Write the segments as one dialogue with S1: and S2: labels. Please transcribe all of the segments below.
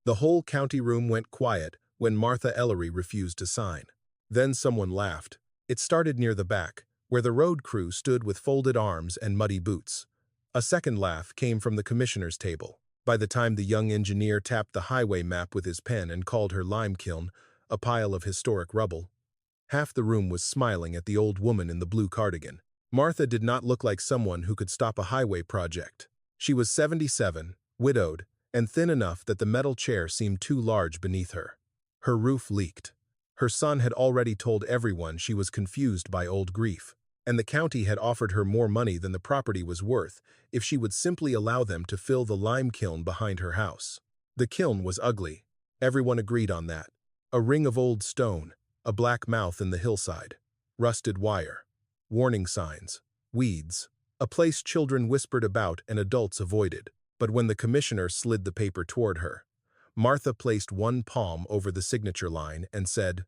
S1: The whole county room went quiet when Martha Ellery refused to sign. Then someone laughed. It started near the back, where the road crew stood with folded arms and muddy boots. A second laugh came from the commissioner's table. By the time the young engineer tapped the highway map with his pen and called her lime kiln, a pile of historic rubble, half the room was smiling at the old woman in the blue cardigan. Martha did not look like someone who could stop a highway project. She was 77, widowed, and thin enough that the metal chair seemed too large beneath her. Her roof leaked. Her son had already told everyone she was confused by old grief, and the county had offered her more money than the property was worth if she would simply allow them to fill the lime kiln behind her house. The kiln was ugly. Everyone agreed on that. A ring of old stone, a black mouth in the hillside, rusted wire, warning signs, weeds, a place children whispered about and adults avoided. But when the commissioner slid the paper toward her, Martha placed one palm over the signature line and said,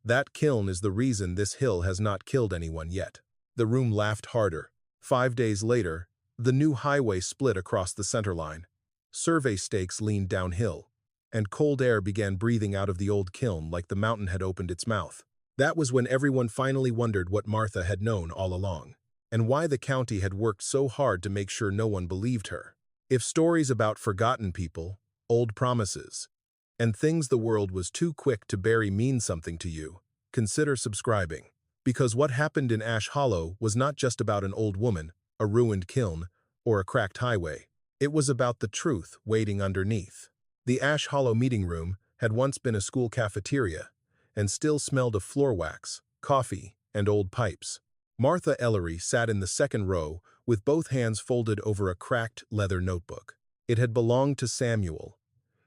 S1: "That kiln is the reason this hill has not killed anyone yet." The room laughed harder. 5 days later, the new highway split across the center line. Survey stakes leaned downhill, and cold air began breathing out of the old kiln like the mountain had opened its mouth. That was when everyone finally wondered what Martha had known all along, and why the county had worked so hard to make sure no one believed her. If stories about forgotten people, old promises, and things the world was too quick to bury mean something to you, consider subscribing. Because what happened in Ash Hollow was not just about an old woman, a ruined kiln, or a cracked highway. It was about the truth waiting underneath. The Ash Hollow meeting room had once been a school cafeteria and still smelled of floor wax, coffee, and old pipes. Martha Ellery sat in the second row with both hands folded over a cracked leather notebook. It had belonged to Samuel.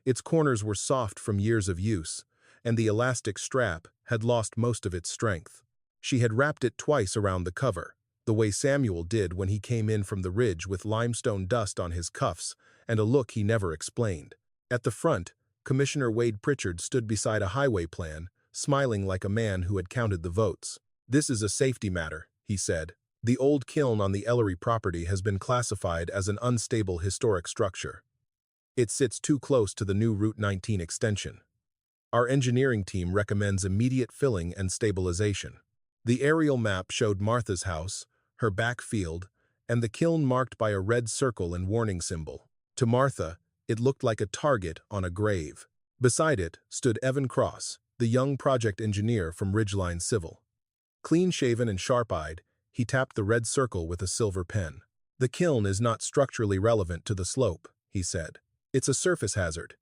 S1: Its corners were soft from years of use, and the elastic strap had lost most of its strength. She had wrapped it twice around the cover, the way Samuel did when he came in from the ridge with limestone dust on his cuffs and a look he never explained. At the front, Commissioner Wade Pritchard stood beside a highway plan, smiling like a man who had counted the votes. "This is a safety matter," he said. "The old kiln on the Ellery property has been classified as an unstable historic structure. It sits too close to the new Route 19 extension. Our engineering team recommends immediate filling and stabilization." The aerial map showed Martha's house, her back field, and the kiln marked by a red circle and warning symbol. To Martha, it looked like a target on a grave. Beside it stood Evan Cross, the young project engineer from Ridgeline Civil. Clean-shaven and sharp-eyed, he tapped the red circle with a silver pen. "The kiln is not structurally relevant to the slope," he said. "It's a surface hazard.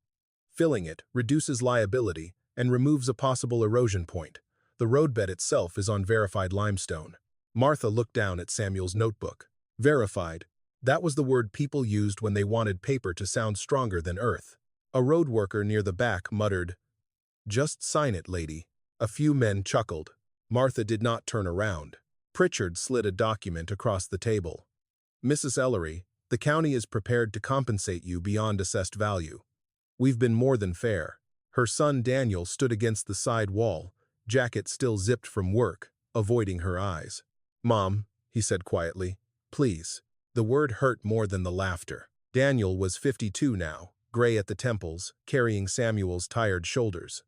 S1: Filling it reduces liability and removes a possible erosion point. The roadbed itself is on verified limestone." Martha looked down at Samuel's notebook. Verified. That was the word people used when they wanted paper to sound stronger than earth. A road worker near the back muttered, "Just sign it, lady." A few men chuckled. Martha did not turn around. Pritchard slid a document across the table. "Mrs. Ellery, the county is prepared to compensate you beyond assessed value. We've been more than fair." Her son Daniel stood against the side wall, jacket still zipped from work, avoiding her eyes. "Mom," he said quietly, "please." The word hurt more than the laughter. Daniel was 52 now, gray at the temples, carrying Samuel's tired shoulders.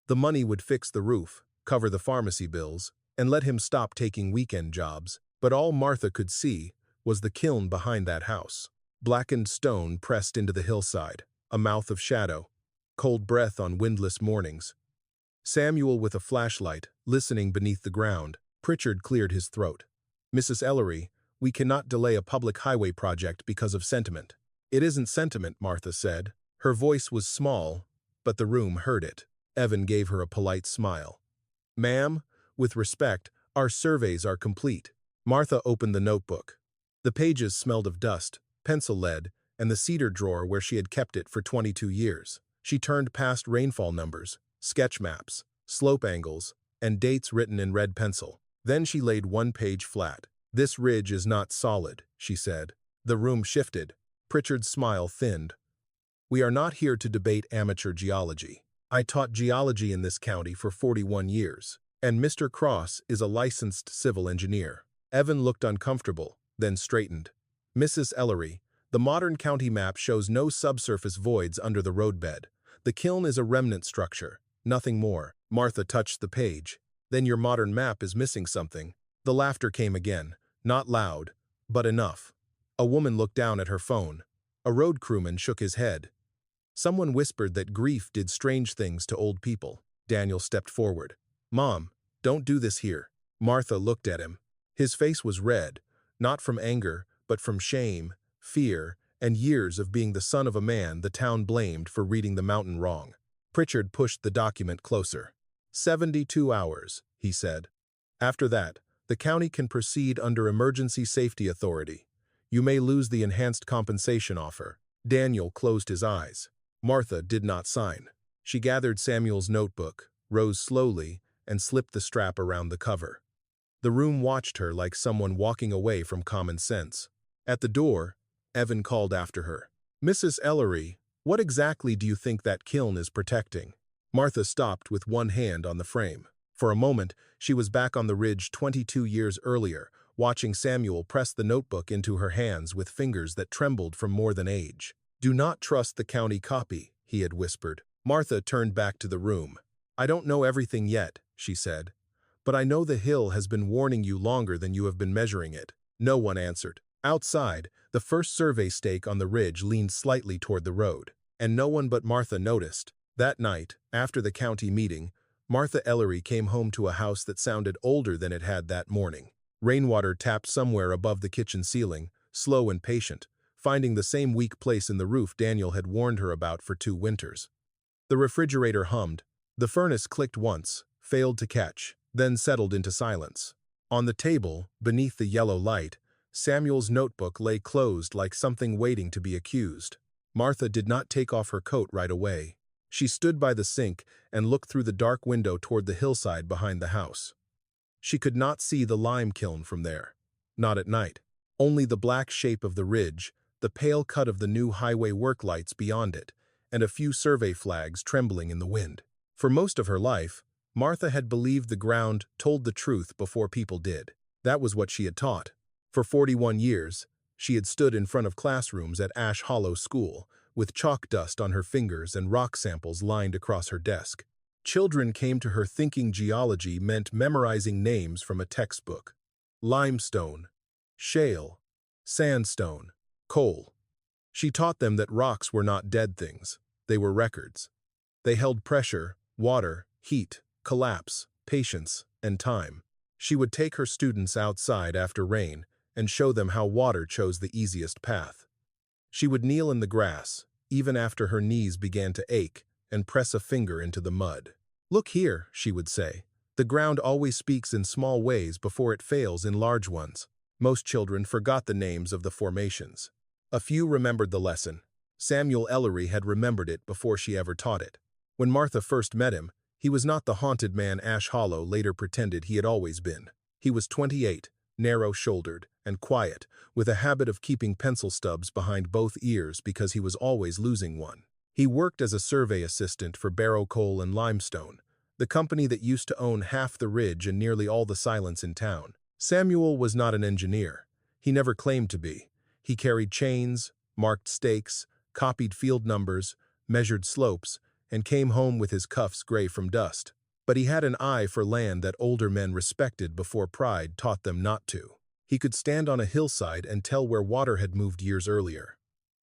S1: The money would fix the roof, cover the pharmacy bills, and let him stop taking weekend jobs. But all Martha could see was the kiln behind that house. Blackened stone pressed into the hillside, a mouth of shadow, cold breath on windless mornings. Samuel with a flashlight, listening beneath the ground. Pritchard cleared his throat. "Mrs. Ellery, we cannot delay a public highway project because of sentiment." "It isn't sentiment," Martha said. Her voice was small, but the room heard it. Evan gave her a polite smile. "Ma'am, with respect, our surveys are complete." Martha opened the notebook. The pages smelled of dust, pencil lead, and the cedar drawer where she had kept it for 22 years. She turned past rainfall numbers, sketch maps, slope angles, and dates written in red pencil. Then she laid one page flat. "This ridge is not solid," she said. The room shifted. Pritchard's smile thinned. "We are not here to debate amateur geology. I taught geology in this county for 41 years, and Mr. Cross is a licensed civil engineer." Evan looked uncomfortable, then straightened. "Mrs. Ellery, the modern county map shows no subsurface voids under the roadbed. The kiln is a remnant structure, nothing more. Martha touched the page. Then your modern map is missing something. The laughter came again, not loud, but enough. A woman looked down at her phone. A road crewman shook his head. Someone whispered that grief did strange things to old people. Daniel stepped forward. Mom, don't do this here. Martha looked at him. His face was red, not from anger, but from shame, fear, and years of being the son of a man the town blamed for reading the mountain wrong. Pritchard pushed the document closer. 72 hours, he said. After that, the county can proceed under emergency safety authority. You may lose the enhanced compensation offer. Daniel closed his eyes. Martha did not sign. She gathered Samuel's notebook, rose slowly, and slipped the strap around the cover. The room watched her like someone walking away from common sense. At the door, Evan called after her. Mrs. Ellery, what exactly do you think that kiln is protecting? Martha stopped with one hand on the frame. For a moment, she was back on the ridge 22 years earlier, watching Samuel press the notebook into her hands with fingers that trembled from more than age. Do not trust the county copy, he had whispered. Martha turned back to the room. I don't know everything yet, she said. But I know the hill has been warning you longer than you have been measuring it. No one answered. Outside, the first survey stake on the ridge leaned slightly toward the road, and no one but Martha noticed. That night, after the county meeting, Martha Ellery came home to a house that sounded older than it had that morning. Rainwater tapped somewhere above the kitchen ceiling, slow and patient, finding the same weak place in the roof Daniel had warned her about for 2 winters. The refrigerator hummed. The furnace clicked once, failed to catch, then settled into silence. On the table, beneath the yellow light, Samuel's notebook lay closed like something waiting to be accused. Martha did not take off her coat right away. She stood by the sink and looked through the dark window toward the hillside behind the house. She could not see the lime kiln from there, not at night. Only the black shape of the ridge, the pale cut of the new highway work lights beyond it, and a few survey flags trembling in the wind. For most of her life, Martha had believed the ground told the truth before people did. That was what she had taught. For 41 years, she had stood in front of classrooms at Ash Hollow School, with chalk dust on her fingers and rock samples lined across her desk. Children came to her thinking geology meant memorizing names from a textbook. Limestone, shale, sandstone, coal. She taught them that rocks were not dead things, they were records. They held pressure, water, heat, collapse, patience, and time. She would take her students outside after rain and show them how water chose the easiest path. She would kneel in the grass, even after her knees began to ache, and press a finger into the mud. Look here, she would say. The ground always speaks in small ways before it fails in large ones. Most children forgot the names of the formations. A few remembered the lesson. Samuel Ellery had remembered it before she ever taught it. When Martha first met him, he was not the haunted man Ash Hollow later pretended he had always been. He was 28, narrow-shouldered, and quiet, with a habit of keeping pencil stubs behind both ears because he was always losing one. He worked as a survey assistant for Barrow Coal and Limestone, the company that used to own half the ridge and nearly all the silence in town. Samuel was not an engineer. He never claimed to be. He carried chains, marked stakes, copied field numbers, measured slopes, and came home with his cuffs gray from dust. But he had an eye for land that older men respected before pride taught them not to. He could stand on a hillside and tell where water had moved years earlier.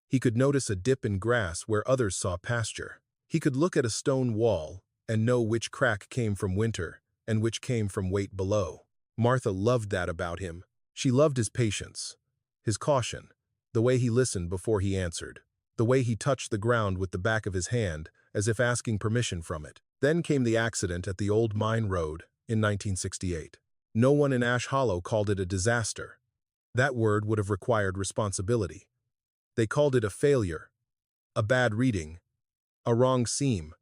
S1: He could notice a dip in grass where others saw pasture. He could look at a stone wall and know which crack came from winter and which came from weight below. Martha loved that about him. She loved his patience, his caution, the way he listened before he answered, the way he touched the ground with the back of his hand as if asking permission from it. Then came the accident at the old mine road in 1968. No one in Ash Hollow called it a disaster. That word would have required responsibility. They called it a failure, a bad reading, a wrong seam,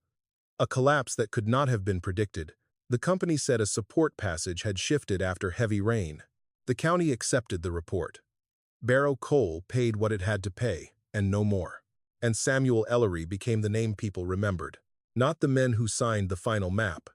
S1: a collapse that could not have been predicted. The company said a support passage had shifted after heavy rain. The county accepted the report. Barrow Coal paid what it had to pay, and no more. And Samuel Ellery became the name people remembered. Not the men who signed the final map,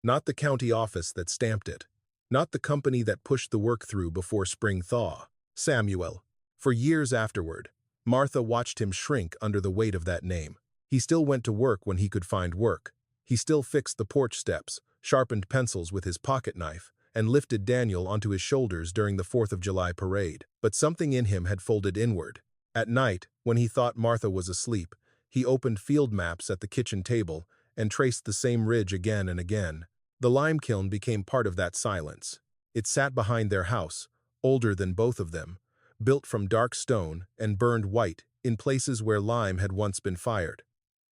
S1: not the county office that stamped it, not the company that pushed the work through before spring thaw. Samuel. For years afterward, Martha watched him shrink under the weight of that name. He still went to work when he could find work. He still fixed the porch steps, sharpened pencils with his pocket knife, and lifted Daniel onto his shoulders during the 4th of July parade. But something in him had folded inward. At night, when he thought Martha was asleep, he opened field maps at the kitchen table and traced the same ridge again and again. The lime kiln became part of that silence. It sat behind their house, older than both of them, built from dark stone and burned white in places where lime had once been fired.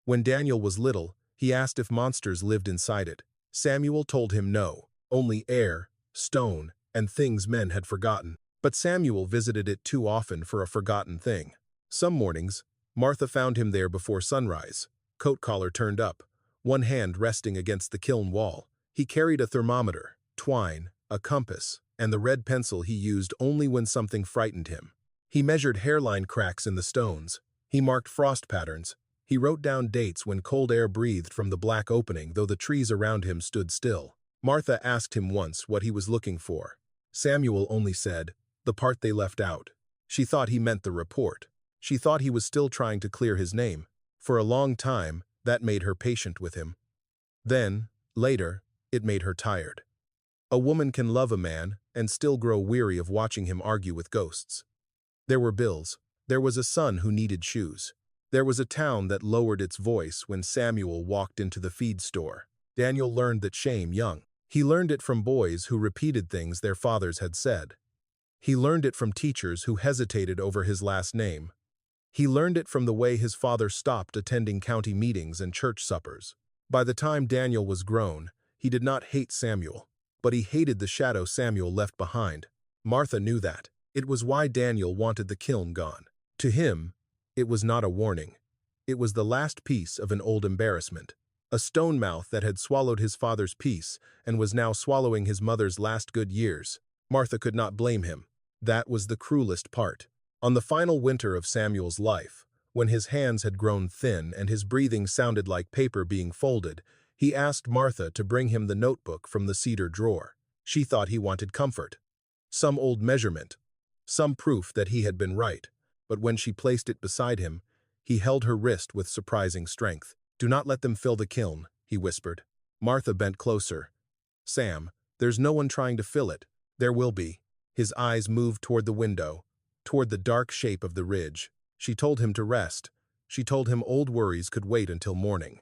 S1: When Daniel was little, he asked if monsters lived inside it. Samuel told him no, only air, stone, and things men had forgotten. But Samuel visited it too often for a forgotten thing. Some mornings, Martha found him there before sunrise, coat collar turned up, one hand resting against the kiln wall. He carried a thermometer, twine, a compass, and the red pencil he used only when something frightened him. He measured hairline cracks in the stones. He marked frost patterns. He wrote down dates when cold air breathed from the black opening, though the trees around him stood still. Martha asked him once what he was looking for. Samuel only said, the part they left out. She thought he meant the report. She thought he was still trying to clear his name. For a long time, that made her patient with him. Then, later, it made her tired. A woman can love a man and still grow weary of watching him argue with ghosts. There were bills. There was a son who needed shoes. There was a town that lowered its voice when Samuel walked into the feed store. Daniel learned that shame young. He learned it from boys who repeated things their fathers had said. He learned it from teachers who hesitated over his last name. He learned it from the way his father stopped attending county meetings and church suppers. By the time Daniel was grown, he did not hate Samuel, but he hated the shadow Samuel left behind. Martha knew that. It was why Daniel wanted the kiln gone. To him, it was not a warning. It was the last piece of an old embarrassment. A stone mouth that had swallowed his father's peace and was now swallowing his mother's last good years. Martha could not blame him. That was the cruelest part. On the final winter of Samuel's life, when his hands had grown thin and his breathing sounded like paper being folded, he asked Martha to bring him the notebook from the cedar drawer. She thought he wanted comfort. Some old measurement. Some proof that he had been right. But when she placed it beside him, he held her wrist with surprising strength. "Do not let them fill the kiln," he whispered. Martha bent closer. "Sam, there's no one trying to fill it. There will be." His eyes moved toward the window, toward the dark shape of the ridge. She told him to rest. She told him old worries could wait until morning.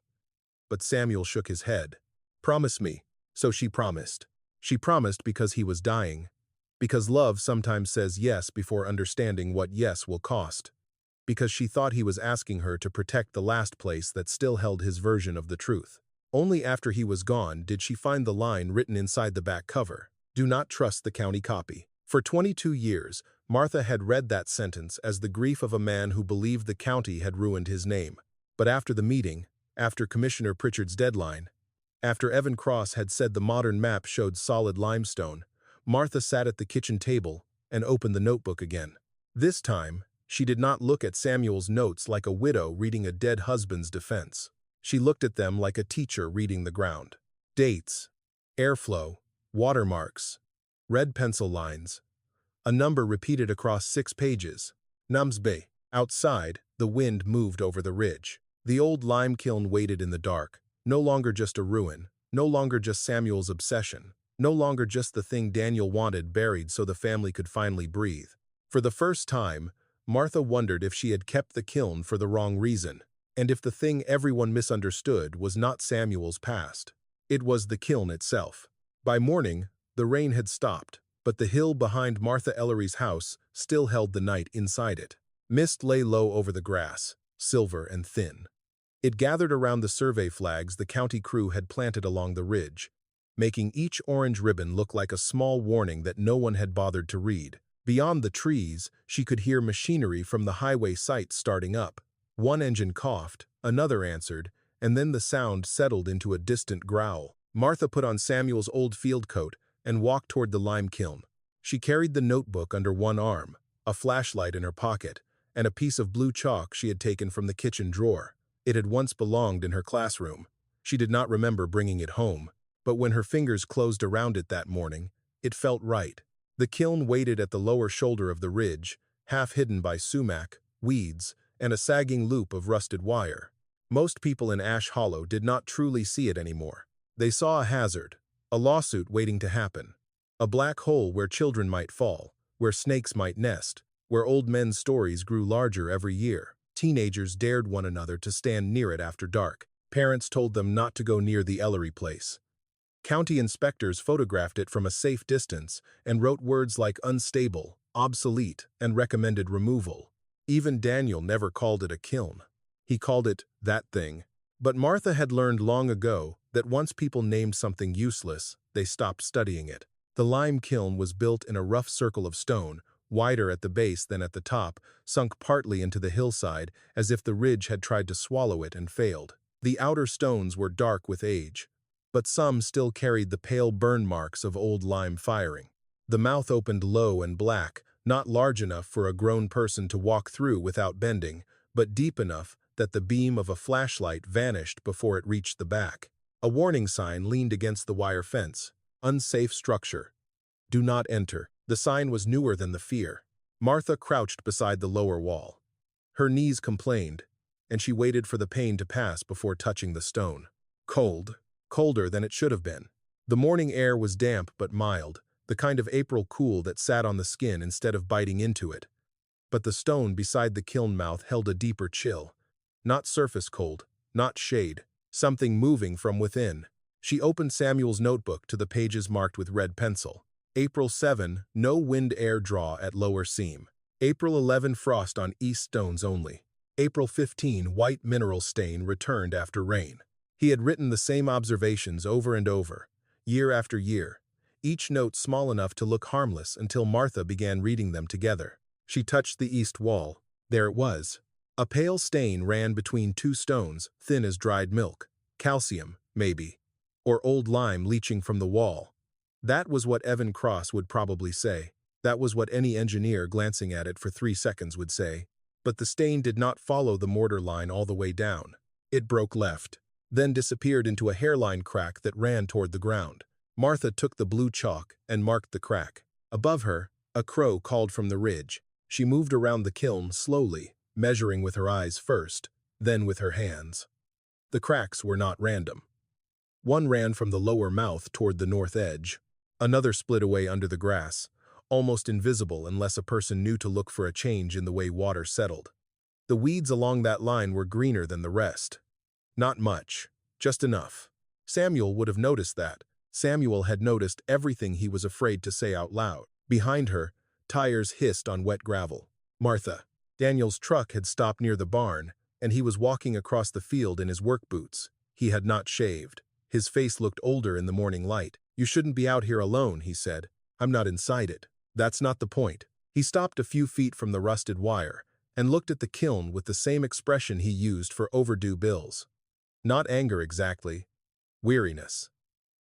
S1: But Samuel shook his head. "Promise me." So she promised. She promised because he was dying. Because love sometimes says yes before understanding what yes will cost. Because she thought he was asking her to protect the last place that still held his version of the truth. Only after he was gone did she find the line written inside the back cover. "Do not trust the county copy." For 22 years, Martha had read that sentence as the grief of a man who believed the county had ruined his name. But after the meeting, after Commissioner Pritchard's deadline, after Evan Cross had said the modern map showed solid limestone, Martha sat at the kitchen table and opened the notebook again. This time, she did not look at Samuel's notes like a widow reading a dead husband's defense. She looked at them like a teacher reading the ground. Dates, airflow, watermarks, red pencil lines. A number repeated across 6 pages. Namsbe. Outside, the wind moved over the ridge. The old lime kiln waited in the dark, no longer just a ruin, no longer just Samuel's obsession, no longer just the thing Daniel wanted buried so the family could finally breathe. For the first time, Martha wondered if she had kept the kiln for the wrong reason, and if the thing everyone misunderstood was not Samuel's past. It was the kiln itself. By morning, the rain had stopped, but the hill behind Martha Ellery's house still held the night inside it. Mist lay low over the grass, silver and thin. It gathered around the survey flags the county crew had planted along the ridge, making each orange ribbon look like a small warning that no one had bothered to read. Beyond the trees, she could hear machinery from the highway site starting up. One engine coughed, another answered, and then the sound settled into a distant growl. Martha put on Samuel's old field coat and walked toward the lime kiln. She carried the notebook under one arm, a flashlight in her pocket, and a piece of blue chalk she had taken from the kitchen drawer. It had once belonged in her classroom. She did not remember bringing it home, but when her fingers closed around it that morning, it felt right. The kiln waited at the lower shoulder of the ridge, half hidden by sumac, weeds, and a sagging loop of rusted wire. Most people in Ash Hollow did not truly see it anymore. They saw a hazard, a lawsuit waiting to happen, a black hole where children might fall, where snakes might nest, where old men's stories grew larger every year. Teenagers dared one another to stand near it after dark. Parents told them not to go near the Ellery place. County inspectors photographed it from a safe distance and wrote words like unstable, obsolete, and recommended removal. Even Daniel never called it a kiln. He called it that thing. But Martha had learned long ago that once people named something useless, they stopped studying it. The lime kiln was built in a rough circle of stone, wider at the base than at the top, sunk partly into the hillside as if the ridge had tried to swallow it and failed. The outer stones were dark with age, but some still carried the pale burn marks of old lime firing. The mouth opened low and black, not large enough for a grown person to walk through without bending, but deep enough that the beam of a flashlight vanished before it reached the back. A warning sign leaned against the wire fence. Unsafe structure. Do not enter. The sign was newer than the fear. Martha crouched beside the lower wall. Her knees complained, and she waited for the pain to pass before touching the stone. Cold. Colder than it should have been. The morning air was damp but mild, the kind of April cool that sat on the skin instead of biting into it. But the stone beside the kiln mouth held a deeper chill. Not surface cold, not shade, something moving from within. She opened Samuel's notebook to the pages marked with red pencil. April 7, no wind air draw at lower seam. April 11, frost on east stones only. April 15, white mineral stain returned after rain. He had written the same observations over and over, year after year, each note small enough to look harmless until Martha began reading them together. She touched the east wall. There it was. A pale stain ran between two stones, thin as dried milk. Calcium, maybe. Or old lime leaching from the wall. That was what Evan Cross would probably say. That was what any engineer glancing at it for 3 seconds would say. But the stain did not follow the mortar line all the way down. It broke left, then disappeared into a hairline crack that ran toward the ground. Martha took the blue chalk and marked the crack. Above her, a crow called from the ridge. She moved around the kiln slowly, measuring with her eyes first, then with her hands. The cracks were not random. One ran from the lower mouth toward the north edge. Another split away under the grass, almost invisible unless a person knew to look for a change in the way water settled. The weeds along that line were greener than the rest. Not much, just enough. Samuel would have noticed that. Samuel had noticed everything he was afraid to say out loud. Behind her, tires hissed on wet gravel. Martha. Daniel's truck had stopped near the barn, and he was walking across the field in his work boots. He had not shaved. His face looked older in the morning light. You shouldn't be out here alone, he said. I'm not inside it. That's not the point. He stopped a few feet from the rusted wire and looked at the kiln with the same expression he used for overdue bills. Not anger exactly. Weariness.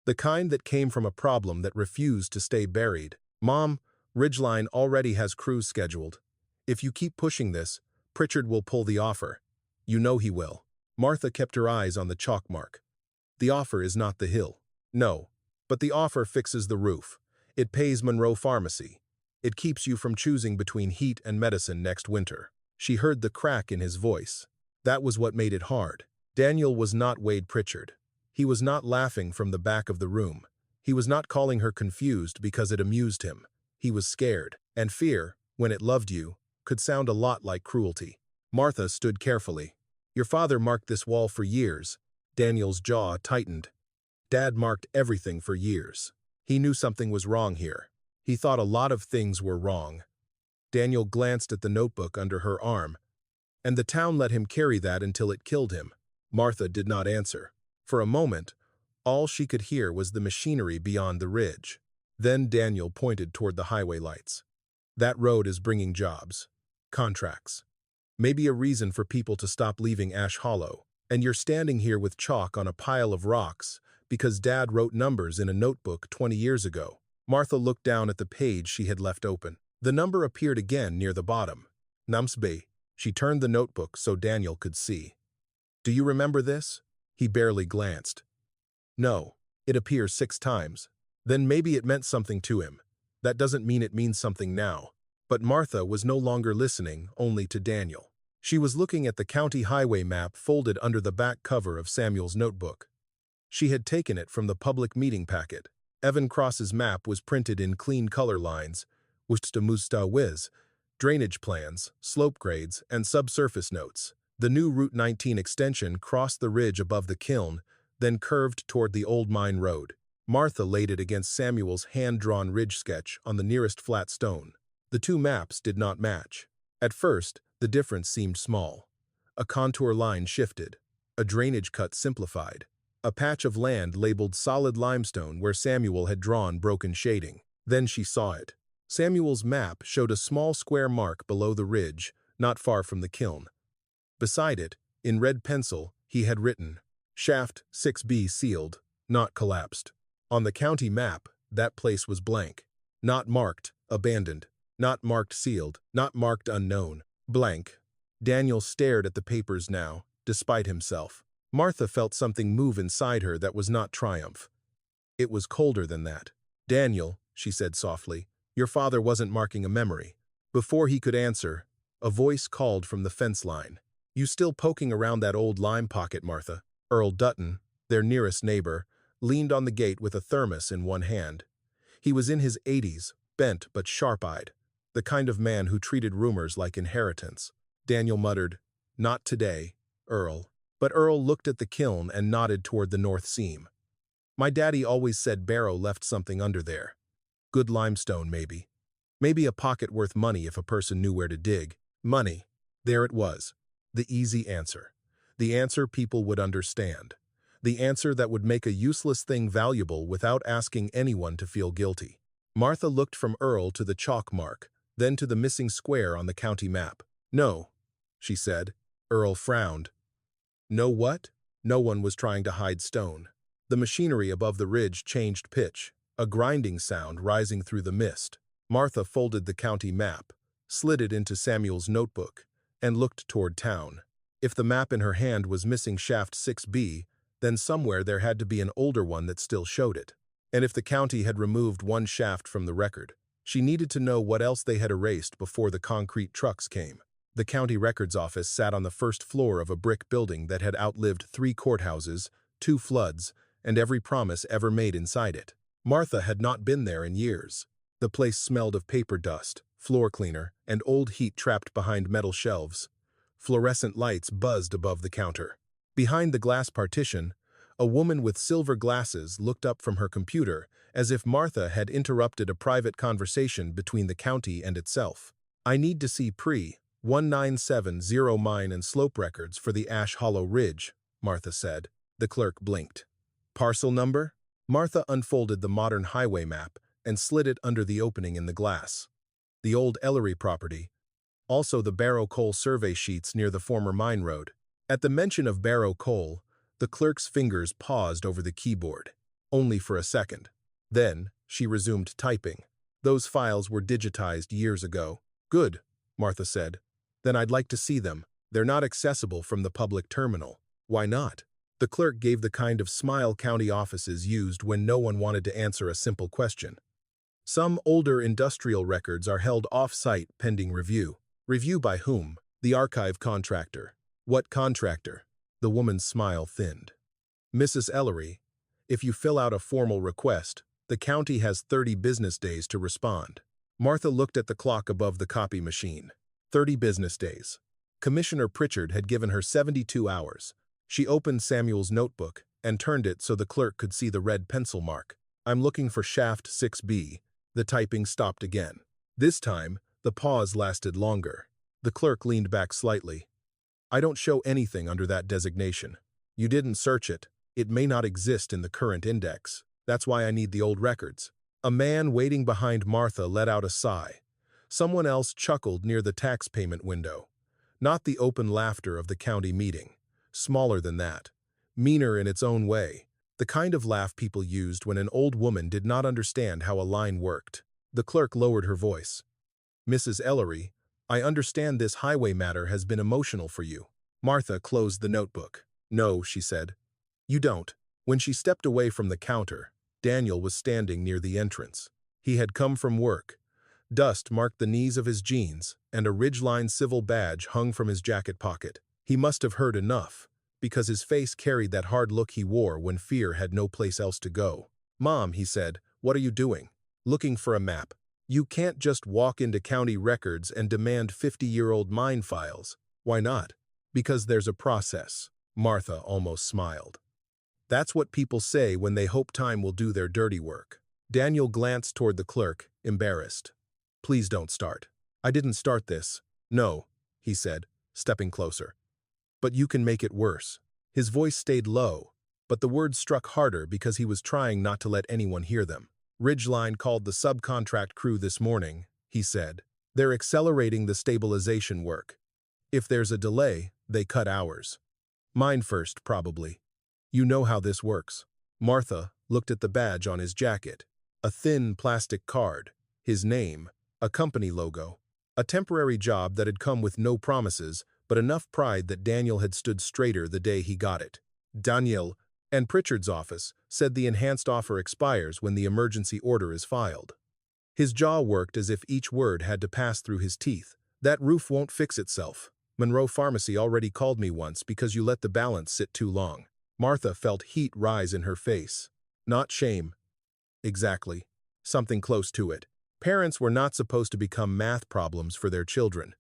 S1: The kind that came from a problem that refused to stay buried. Mom, Ridgeline already has crews scheduled. If you keep pushing this, Pritchard will pull the offer. You know he will. Martha kept her eyes on the chalk mark. The offer is not the hill. No, but the offer fixes the roof. It pays Monroe Pharmacy. It keeps you from choosing between heat and medicine next winter. She heard the crack in his voice. That was what made it hard. Daniel was not Wade Pritchard. He was not laughing from the back of the room. He was not calling her confused because it amused him. He was scared. And fear, when it loved you, could sound a lot like cruelty. Martha stood carefully. Your father marked this wall for years. Daniel's jaw tightened. Dad marked everything for years. He knew something was wrong here. He thought a lot of things were wrong. Daniel glanced at the notebook under her arm, and the town let him carry that until it killed him. Martha did not answer. For a moment, all she could hear was the machinery beyond the ridge. Then Daniel pointed toward the highway lights. That road is bringing jobs, contracts, maybe a reason for people to stop leaving Ash Hollow. And you're standing here with chalk on a pile of rocks because Dad wrote numbers in a notebook 20 years ago. Martha looked down at the page she had left open. The number appeared again near the bottom. Numsby. She turned the notebook so Daniel could see. Do you remember this? He barely glanced. No. It appears 6 times. Then maybe it meant something to him. That doesn't mean it means something now. But Martha was no longer listening only to Daniel. She was looking at the county highway map folded under the back cover of Samuel's notebook. She had taken it from the public meeting packet. Evan Cross's map was printed in clean color lines, wiz, drainage plans, slope grades, and subsurface notes. The new Route 19 extension crossed the ridge above the kiln, then curved toward the old mine road. Martha laid it against Samuel's hand-drawn ridge sketch on the nearest flat stone. The two maps did not match. At first, the difference seemed small. A contour line shifted. A drainage cut simplified. A patch of land labeled solid limestone where Samuel had drawn broken shading. Then she saw it. Samuel's map showed a small square mark below the ridge, not far from the kiln. Beside it, in red pencil, he had written, "Shaft 6B sealed, not collapsed." On the county map, that place was blank. Not marked, abandoned. Not marked sealed, not marked unknown. Blank. Daniel stared at the papers now, despite himself. Martha felt something move inside her that was not triumph. It was colder than that. "Daniel," she said softly, "your father wasn't marking a memory." Before he could answer, a voice called from the fence line. "You still poking around that old lime pocket, Martha?" Earl Dutton, their nearest neighbor, leaned on the gate with a thermos in one hand. He was in his 80s, bent but sharp-eyed, the kind of man who treated rumors like inheritance. Daniel muttered, "Not today, Earl." But Earl looked at the kiln and nodded toward the north seam. "My daddy always said Barrow left something under there. Good limestone, maybe. Maybe a pocket worth money if a person knew where to dig. Money." There it was. The easy answer. The answer people would understand. The answer that would make a useless thing valuable without asking anyone to feel guilty. Martha looked from Earl to the chalk mark, then to the missing square on the county map. "No," she said. Earl frowned. "No what?" No one was trying to hide stone. The machinery above the ridge changed pitch, a grinding sound rising through the mist. Martha folded the county map, slid it into Samuel's notebook, and looked toward town. If the map in her hand was missing shaft 6B, then somewhere there had to be an older one that still showed it. And if the county had removed one shaft from the record, she needed to know what else they had erased before the concrete trucks came. The county records office sat on the first floor of a brick building that had outlived 3 courthouses, 2 floods, and every promise ever made inside it. Martha had not been there in years. The place smelled of paper dust, floor cleaner, and old heat trapped behind metal shelves. Fluorescent lights buzzed above the counter. Behind the glass partition, a woman with silver glasses looked up from her computer as if Martha had interrupted a private conversation between the county and itself. "I need to see pre-1970 mine and slope records for the Ash Hollow Ridge," Martha said. The clerk blinked. "Parcel number?" Martha unfolded the modern highway map and slid it under the opening in the glass. The old Ellery property. Also the Barrow Coal survey sheets near the former mine road. At the mention of Barrow Coal, the clerk's fingers paused over the keyboard. Only for a second. Then, she resumed typing. "Those files were digitized years ago." "Good," Martha said. "Then I'd like to see them. They're not accessible from the public terminal." "Why not?" The clerk gave the kind of smile county offices used when no one wanted to answer a simple question. "Some older industrial records are held off-site pending review." "Review by whom?" "The archive contractor." "What contractor?" The woman's smile thinned. "Mrs. Ellery, if you fill out a formal request, the county has 30 business days to respond." Martha looked at the clock above the copy machine. 30 business days. Commissioner Pritchard had given her 72 hours. She opened Samuel's notebook and turned it so the clerk could see the red pencil mark. "I'm looking for shaft 6B. The typing stopped again. This time, the pause lasted longer. The clerk leaned back slightly. "I don't show anything under that designation. You didn't search it. It may not exist in the current index. That's why I need the old records." A man waiting behind Martha let out a sigh. Someone else chuckled near the tax payment window. Not the open laughter of the county meeting. Smaller than that. Meaner in its own way. The kind of laugh people used when an old woman did not understand how a line worked. The clerk lowered her voice. "Mrs. Ellery, I understand this highway matter has been emotional for you." Martha closed the notebook. "No," she said. "You don't." When she stepped away from the counter, Daniel was standing near the entrance. He had come from work, Dust marked the knees of his jeans, and a ridge-lined civil badge hung from his jacket pocket. He must have heard enough, because his face carried that hard look he wore when fear had no place else to go. "Mom," he said, "what are you doing?" "Looking for a map. You can't just walk into county records and demand 50-year-old mine files." "Why not?" "Because there's a process." Martha almost smiled. "That's what people say when they hope time will do their dirty work." Daniel glanced toward the clerk, embarrassed. "Please don't start." "I didn't start this." "No," he said, stepping closer. "But you can make it worse." His voice stayed low, but the words struck harder because he was trying not to let anyone hear them. "Ridgeline called the subcontract crew this morning," he said. "They're accelerating the stabilization work. If there's a delay, they cut hours. Mine first, probably. You know how this works." Martha looked at the badge on his jacket. A thin plastic card, his name, a company logo. A temporary job that had come with no promises, but enough pride that Daniel had stood straighter the day he got it. Daniel and Pritchard's office said the enhanced offer expires when the emergency order is filed. His jaw worked as if each word had to pass through his teeth. "That roof won't fix itself. Monroe Pharmacy already called me once because you let the balance sit too long." Martha felt heat rise in her face. Not shame. Exactly. Something close to it. Parents were not supposed to become math problems for their children.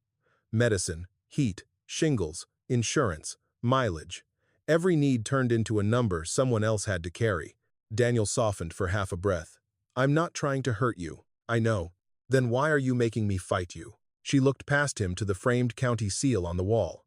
S1: Medicine, heat, shingles, insurance, mileage. Every need turned into a number someone else had to carry. Daniel softened for half a breath. "I'm not trying to hurt you. I know. Then why are you making me fight you?" She looked past him to the framed county seal on the wall.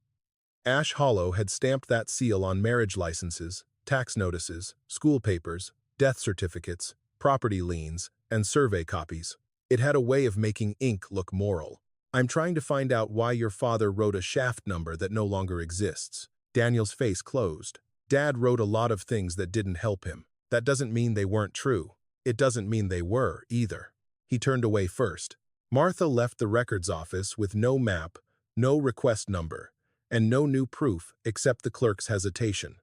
S1: Ash Hollow had stamped that seal on marriage licenses, tax notices, school papers, death certificates, property liens, and survey copies. It had a way of making ink look moral. "I'm trying to find out why your father wrote a shaft number that no longer exists." Daniel's face closed. "Dad wrote a lot of things that didn't help him. That doesn't mean they weren't true. It doesn't mean they were, either." He turned away first. Martha left the records office with no map, no request number, and no new proof except the clerk's hesitation.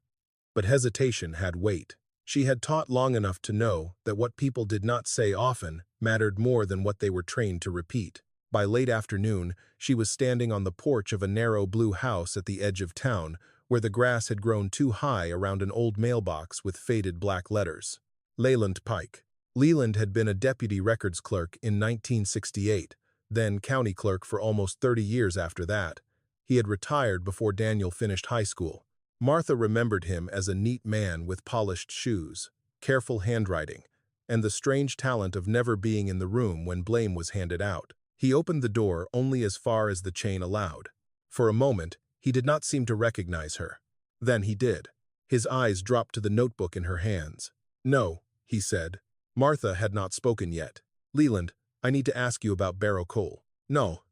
S1: But hesitation had weight. She had taught long enough to know that what people did not say often mattered more than what they were trained to repeat. By late afternoon, she was standing on the porch of a narrow blue house at the edge of town, where the grass had grown too high around an old mailbox with faded black letters. Leyland Pike. Leland had been a deputy records clerk in 1968, then county clerk for almost 30 years after that. He had retired before Daniel finished high school. Martha remembered him as a neat man with polished shoes, careful handwriting, and the strange talent of never being in the room when blame was handed out. He opened the door only as far as the chain allowed. For a moment, he did not seem to recognize her. Then he did. His eyes dropped to the notebook in her hands. "No," he said. Martha had not spoken yet. "Leland, I need to ask you about Barrow Coal." "No."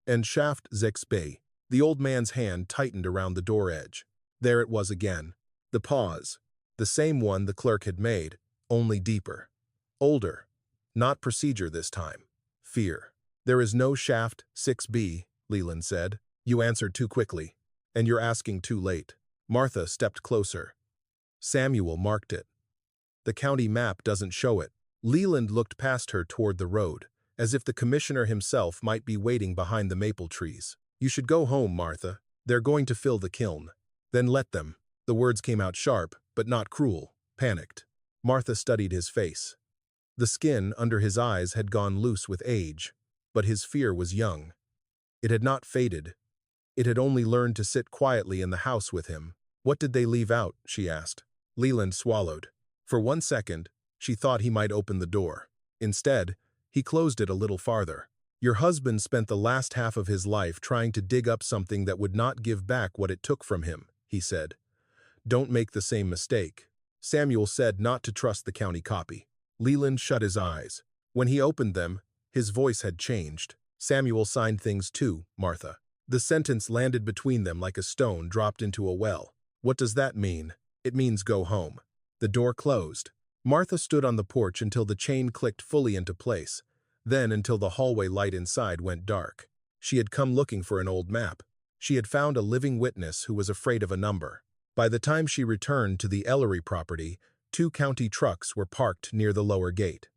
S1: "And Shaft 6B." The old man's hand tightened around the door edge. There it was again. The pause. The same one the clerk had made, only deeper. Older. Not procedure this time. Fear. "There is no Shaft 6B, Leland said. "You answered too quickly. And you're asking too late." Martha stepped closer. "Samuel marked it. The county map doesn't show it." Leland looked past her toward the road, as if the commissioner himself might be waiting behind the maple trees. "You should go home, Martha. They're going to fill the kiln." "Then let them." The words came out sharp, but not cruel, panicked. Martha studied his face. The skin under his eyes had gone loose with age, but his fear was young. It had not faded. It had only learned to sit quietly in the house with him. "What did they leave out?" she asked. Leland swallowed. For 1 second, she thought he might open the door. Instead, he closed it a little farther. "Your husband spent the last half of his life trying to dig up something that would not give back what it took from him," he said. "Don't make the same mistake." Samuel said not to trust the county copy. Leland shut his eyes. When he opened them, his voice had changed. "Samuel signed things too, Martha." The sentence landed between them like a stone dropped into a well. "What does that mean?" "It means go home." The door closed. Martha stood on the porch until the chain clicked fully into place, then until the hallway light inside went dark. She had come looking for an old map. She had found a living witness who was afraid of a number. By the time she returned to the Ellery property, 2 county trucks were parked near the lower gate.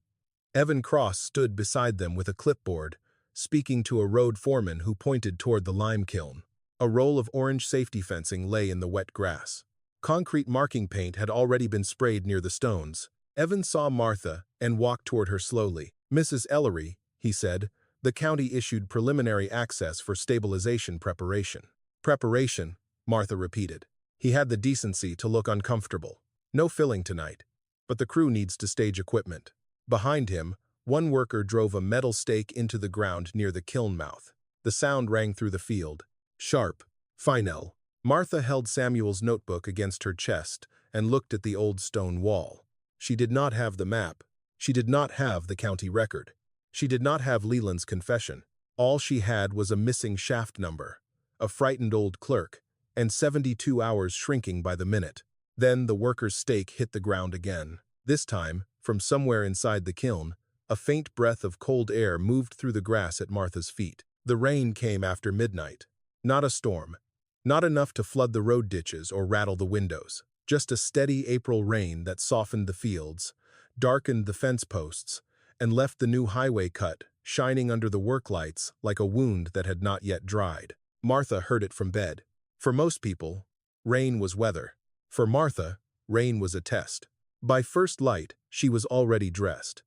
S1: Evan Cross stood beside them with a clipboard, speaking to a road foreman who pointed toward the lime kiln. A roll of orange safety fencing lay in the wet grass. Concrete marking paint had already been sprayed near the stones. Evan saw Martha and walked toward her slowly. "Mrs. Ellery," he said, "the county issued preliminary access for stabilization preparation." "Preparation," Martha repeated. He had the decency to look uncomfortable. "No filling tonight, but the crew needs to stage equipment." Behind him, one worker drove a metal stake into the ground near the kiln mouth. The sound rang through the field. Sharp. Final. Martha held Samuel's notebook against her chest and looked at the old stone wall. She did not have the map. She did not have the county record. She did not have Leland's confession. All she had was a missing shaft number, a frightened old clerk, and 72 hours shrinking by the minute. Then the worker's stake hit the ground again. This time, from somewhere inside the kiln, a faint breath of cold air moved through the grass at Martha's feet. The rain came after midnight. Not a storm. Not enough to flood the road ditches or rattle the windows. Just a steady April rain that softened the fields, darkened the fence posts, and left the new highway cut shining under the work lights like a wound that had not yet dried. Martha heard it from bed. For most people, rain was weather. For Martha, rain was a test. By first light, she was already dressed.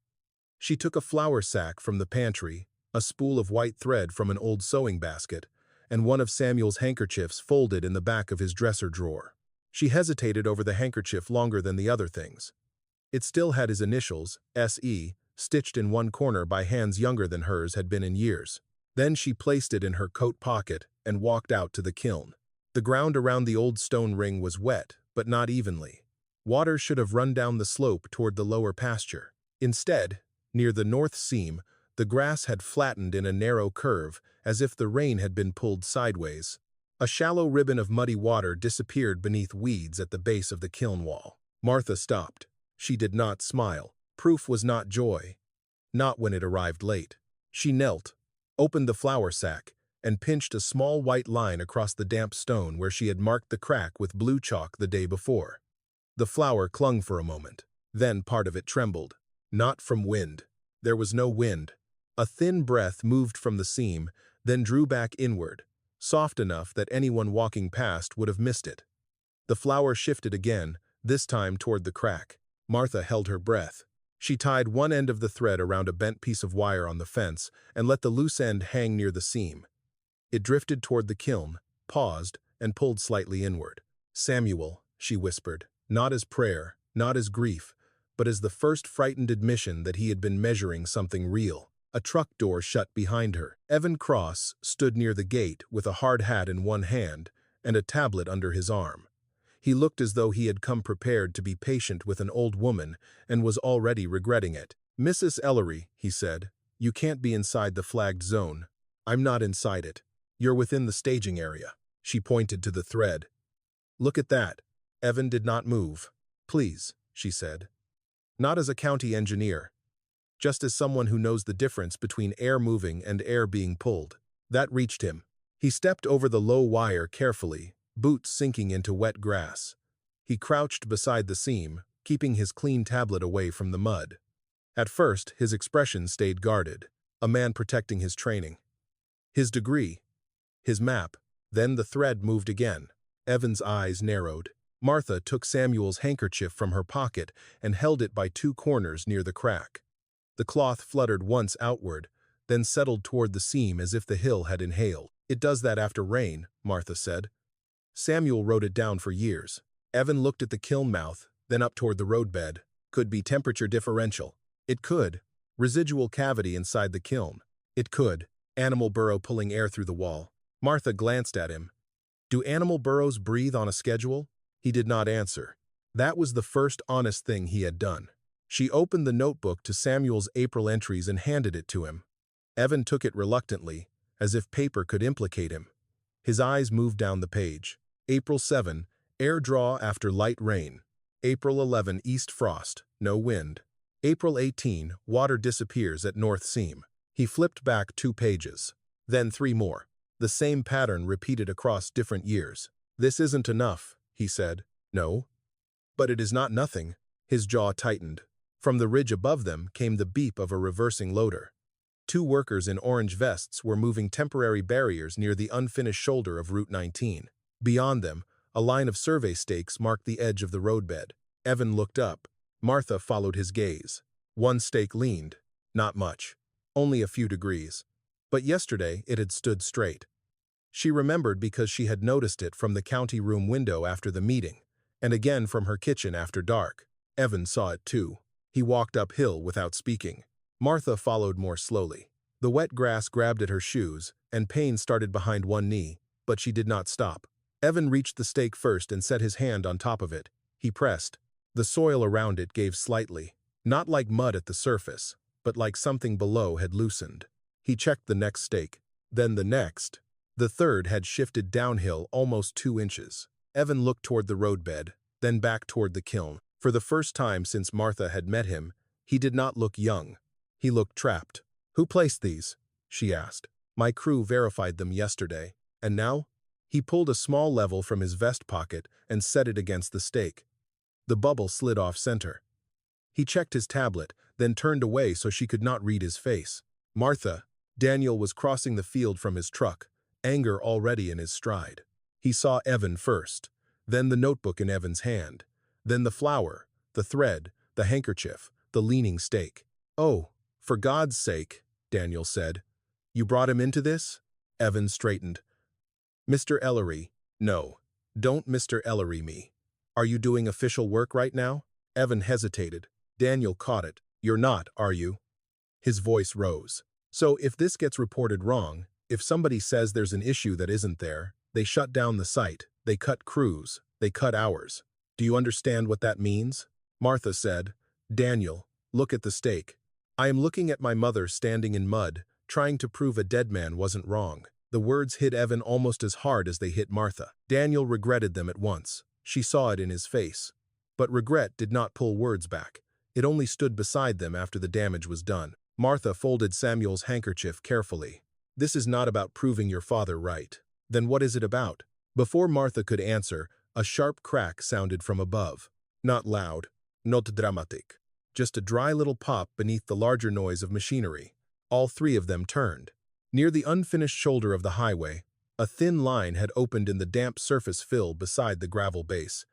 S1: She took a flour sack from the pantry, a spool of white thread from an old sewing basket, and one of Samuel's handkerchiefs folded in the back of his dresser drawer. She hesitated over the handkerchief longer than the other things. It still had his initials, S.E., stitched in one corner by hands younger than hers had been in years. Then she placed it in her coat pocket and walked out to the kiln. The ground around the old stone ring was wet, but not evenly. Water should have run down the slope toward the lower pasture. Instead, near the north seam, the grass had flattened in a narrow curve, as if the rain had been pulled sideways. A shallow ribbon of muddy water disappeared beneath weeds at the base of the kiln wall. Martha stopped. She did not smile. Proof was not joy. Not when it arrived late. She knelt, opened the flour sack, and pinched a small white line across the damp stone where she had marked the crack with blue chalk the day before. The flour clung for a moment. Then part of it trembled. Not from wind. There was no wind. A thin breath moved from the seam, then drew back inward, soft enough that anyone walking past would have missed it. The flour shifted again, this time toward the crack. Martha held her breath. She tied one end of the thread around a bent piece of wire on the fence and let the loose end hang near the seam. It drifted toward the kiln, paused, and pulled slightly inward. "Samuel," she whispered, not as prayer, not as grief, but as the first frightened admission that he had been measuring something real. A truck door shut behind her. Evan Cross stood near the gate with a hard hat in one hand and a tablet under his arm. He looked as though he had come prepared to be patient with an old woman and was already regretting it. "Mrs. Ellery," he said, "you can't be inside the flagged zone. I'm not inside it. You're within the staging area." She pointed to the thread. "Look at that." Evan did not move. "Please," she said. "Not as a county engineer. Just as someone who knows the difference between air moving and air being pulled." That reached him. He stepped over the low wire carefully, boots sinking into wet grass. He crouched beside the seam, keeping his clean tablet away from the mud. At first, his expression stayed guarded, a man protecting his training. His degree. His map. Then the thread moved again. Evan's eyes narrowed. Martha took Samuel's handkerchief from her pocket and held it by two corners near the crack. The cloth fluttered once outward, then settled toward the seam as if the hill had inhaled. "It does that after rain," Martha said. Samuel wrote it down for years. Evan looked at the kiln mouth, then up toward the roadbed. Could be temperature differential. It could. Residual cavity inside the kiln. It could. Animal burrow pulling air through the wall. Martha glanced at him. "Do animal burrows breathe on a schedule?" He did not answer. That was the first honest thing he had done. She opened the notebook to Samuel's April entries and handed it to him. Evan took it reluctantly, as if paper could implicate him. His eyes moved down the page. April 7, air draw after light rain. April 11, east frost, no wind. April 18, water disappears at north seam. He flipped back 2 pages. Then 3 more. The same pattern repeated across different years. "This isn't enough," he said. "No. But it is not nothing." His jaw tightened. From the ridge above them came the beep of a reversing loader. Two workers in orange vests were moving temporary barriers near the unfinished shoulder of Route 19. Beyond them, a line of survey stakes marked the edge of the roadbed. Evan looked up. Martha followed his gaze. One stake leaned. Not much. Only a few degrees. But yesterday it had stood straight. She remembered because she had noticed it from the county room window after the meeting, and again from her kitchen after dark. Evan saw it too. He walked uphill without speaking. Martha followed more slowly. The wet grass grabbed at her shoes, and pain started behind one knee, but she did not stop. Evan reached the stake first and set his hand on top of it. He pressed. The soil around it gave slightly, not like mud at the surface, but like something below had loosened. He checked the next stake, then the next. The third had shifted downhill almost 2 inches. Evan looked toward the roadbed, then back toward the kiln. For the first time since Martha had met him, he did not look young. He looked trapped. "Who placed these?" she asked. "My crew verified them yesterday. And now?" He pulled a small level from his vest pocket and set it against the stake. The bubble slid off center. He checked his tablet, then turned away so she could not read his face. "Martha." Daniel was crossing the field from his truck, anger already in his stride. He saw Evan first, then the notebook in Evan's hand, then the flower, the thread, the handkerchief, the leaning stake. "Oh, for God's sake," Daniel said. "You brought him into this?" Evan straightened. "Mr. Ellery." "No, don't Mr. Ellery me. Are you doing official work right now?" Evan hesitated. Daniel caught it. "You're not, are you?" His voice rose. "So if this gets reported wrong, if somebody says there's an issue that isn't there, they shut down the site, they cut crews, they cut hours. Do you understand what that means?" Martha said, "Daniel, look at the stake. I am looking at my mother standing in mud, trying to prove a dead man wasn't wrong." The words hit Evan almost as hard as they hit Martha. Daniel regretted them at once. She saw it in his face. But regret did not pull words back. It only stood beside them after the damage was done. Martha folded Samuel's handkerchief carefully. "This is not about proving your father right." "Then what is it about?" Before Martha could answer, a sharp crack sounded from above. Not loud, not dramatic. Just a dry little pop beneath the larger noise of machinery. All three of them turned. Near the unfinished shoulder of the highway, a thin line had opened in the damp surface fill beside the gravel base.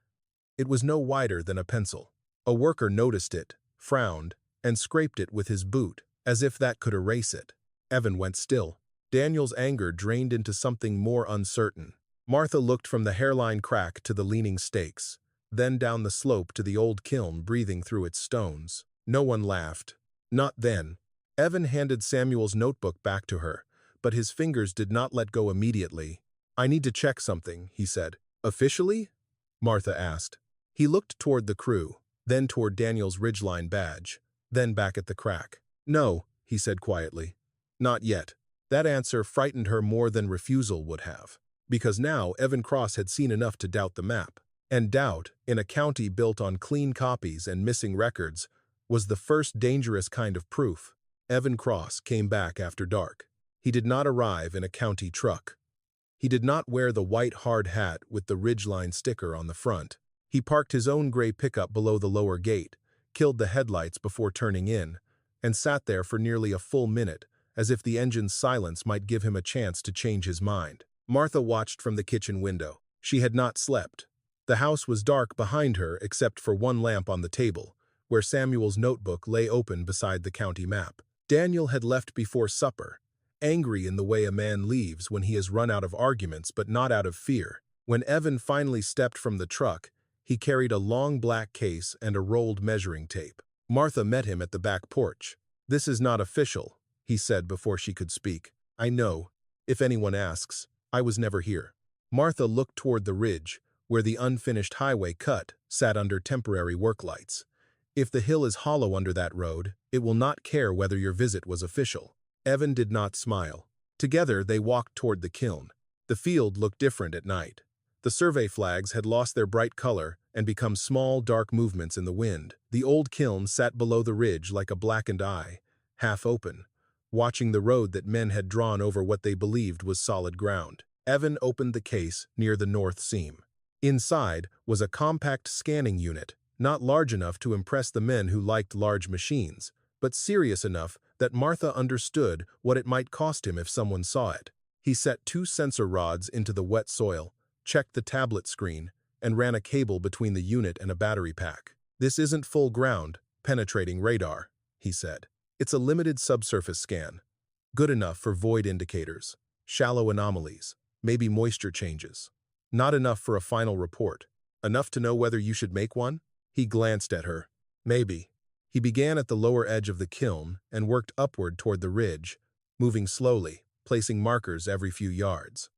S1: It was no wider than a pencil. A worker noticed it, frowned, and scraped it with his boot, as if that could erase it. Evan went still. Daniel's anger drained into something more uncertain. Martha looked from the hairline crack to the leaning stakes, then down the slope to the old kiln breathing through its stones. No one laughed. Not then. Evan handed Samuel's notebook back to her, but his fingers did not let go immediately. "I need to check something," he said. "Officially?" Martha asked. He looked toward the crew, then toward Daniel's ridgeline badge, then back at the crack. "No," he said quietly. "Not yet." That answer frightened her more than refusal would have, because now Evan Cross had seen enough to doubt the map. And doubt, in a county built on clean copies and missing records, was the first dangerous kind of proof. Evan Cross came back after dark. He did not arrive in a county truck. He did not wear the white hard hat with the ridgeline sticker on the front. He parked his own gray pickup below the lower gate, killed the headlights before turning in, and sat there for nearly a full minute, as if the engine's silence might give him a chance to change his mind. Martha watched from the kitchen window. She had not slept. The house was dark behind her except for one lamp on the table, where Samuel's notebook lay open beside the county map. Daniel had left before supper, angry in the way a man leaves when he has run out of arguments but not out of fear. When Evan finally stepped from the truck, he carried a long black case and a rolled measuring tape. Martha met him at the back porch. "This is not official," he said before she could speak. "I know. If anyone asks, I was never here." Martha looked toward the ridge, where the unfinished highway cut sat under temporary work lights. "If the hill is hollow under that road, it will not care whether your visit was official." Evan did not smile. Together they walked toward the kiln. The field looked different at night. The survey flags had lost their bright color and become small, dark movements in the wind. The old kiln sat below the ridge like a blackened eye, half open, watching the road that men had drawn over what they believed was solid ground. Evan opened the case near the north seam. Inside was a compact scanning unit, not large enough to impress the men who liked large machines, but serious enough that Martha understood what it might cost him if someone saw it. He set 2 sensor rods into the wet soil, checked the tablet screen, and ran a cable between the unit and a battery pack. "This isn't full ground, penetrating radar," he said. "It's a limited subsurface scan. Good enough for void indicators, shallow anomalies, maybe moisture changes. Not enough for a final report. Enough to know whether you should make one?" He glanced at her. "Maybe." He began at the lower edge of the kiln and worked upward toward the ridge, moving slowly, placing markers every few yards.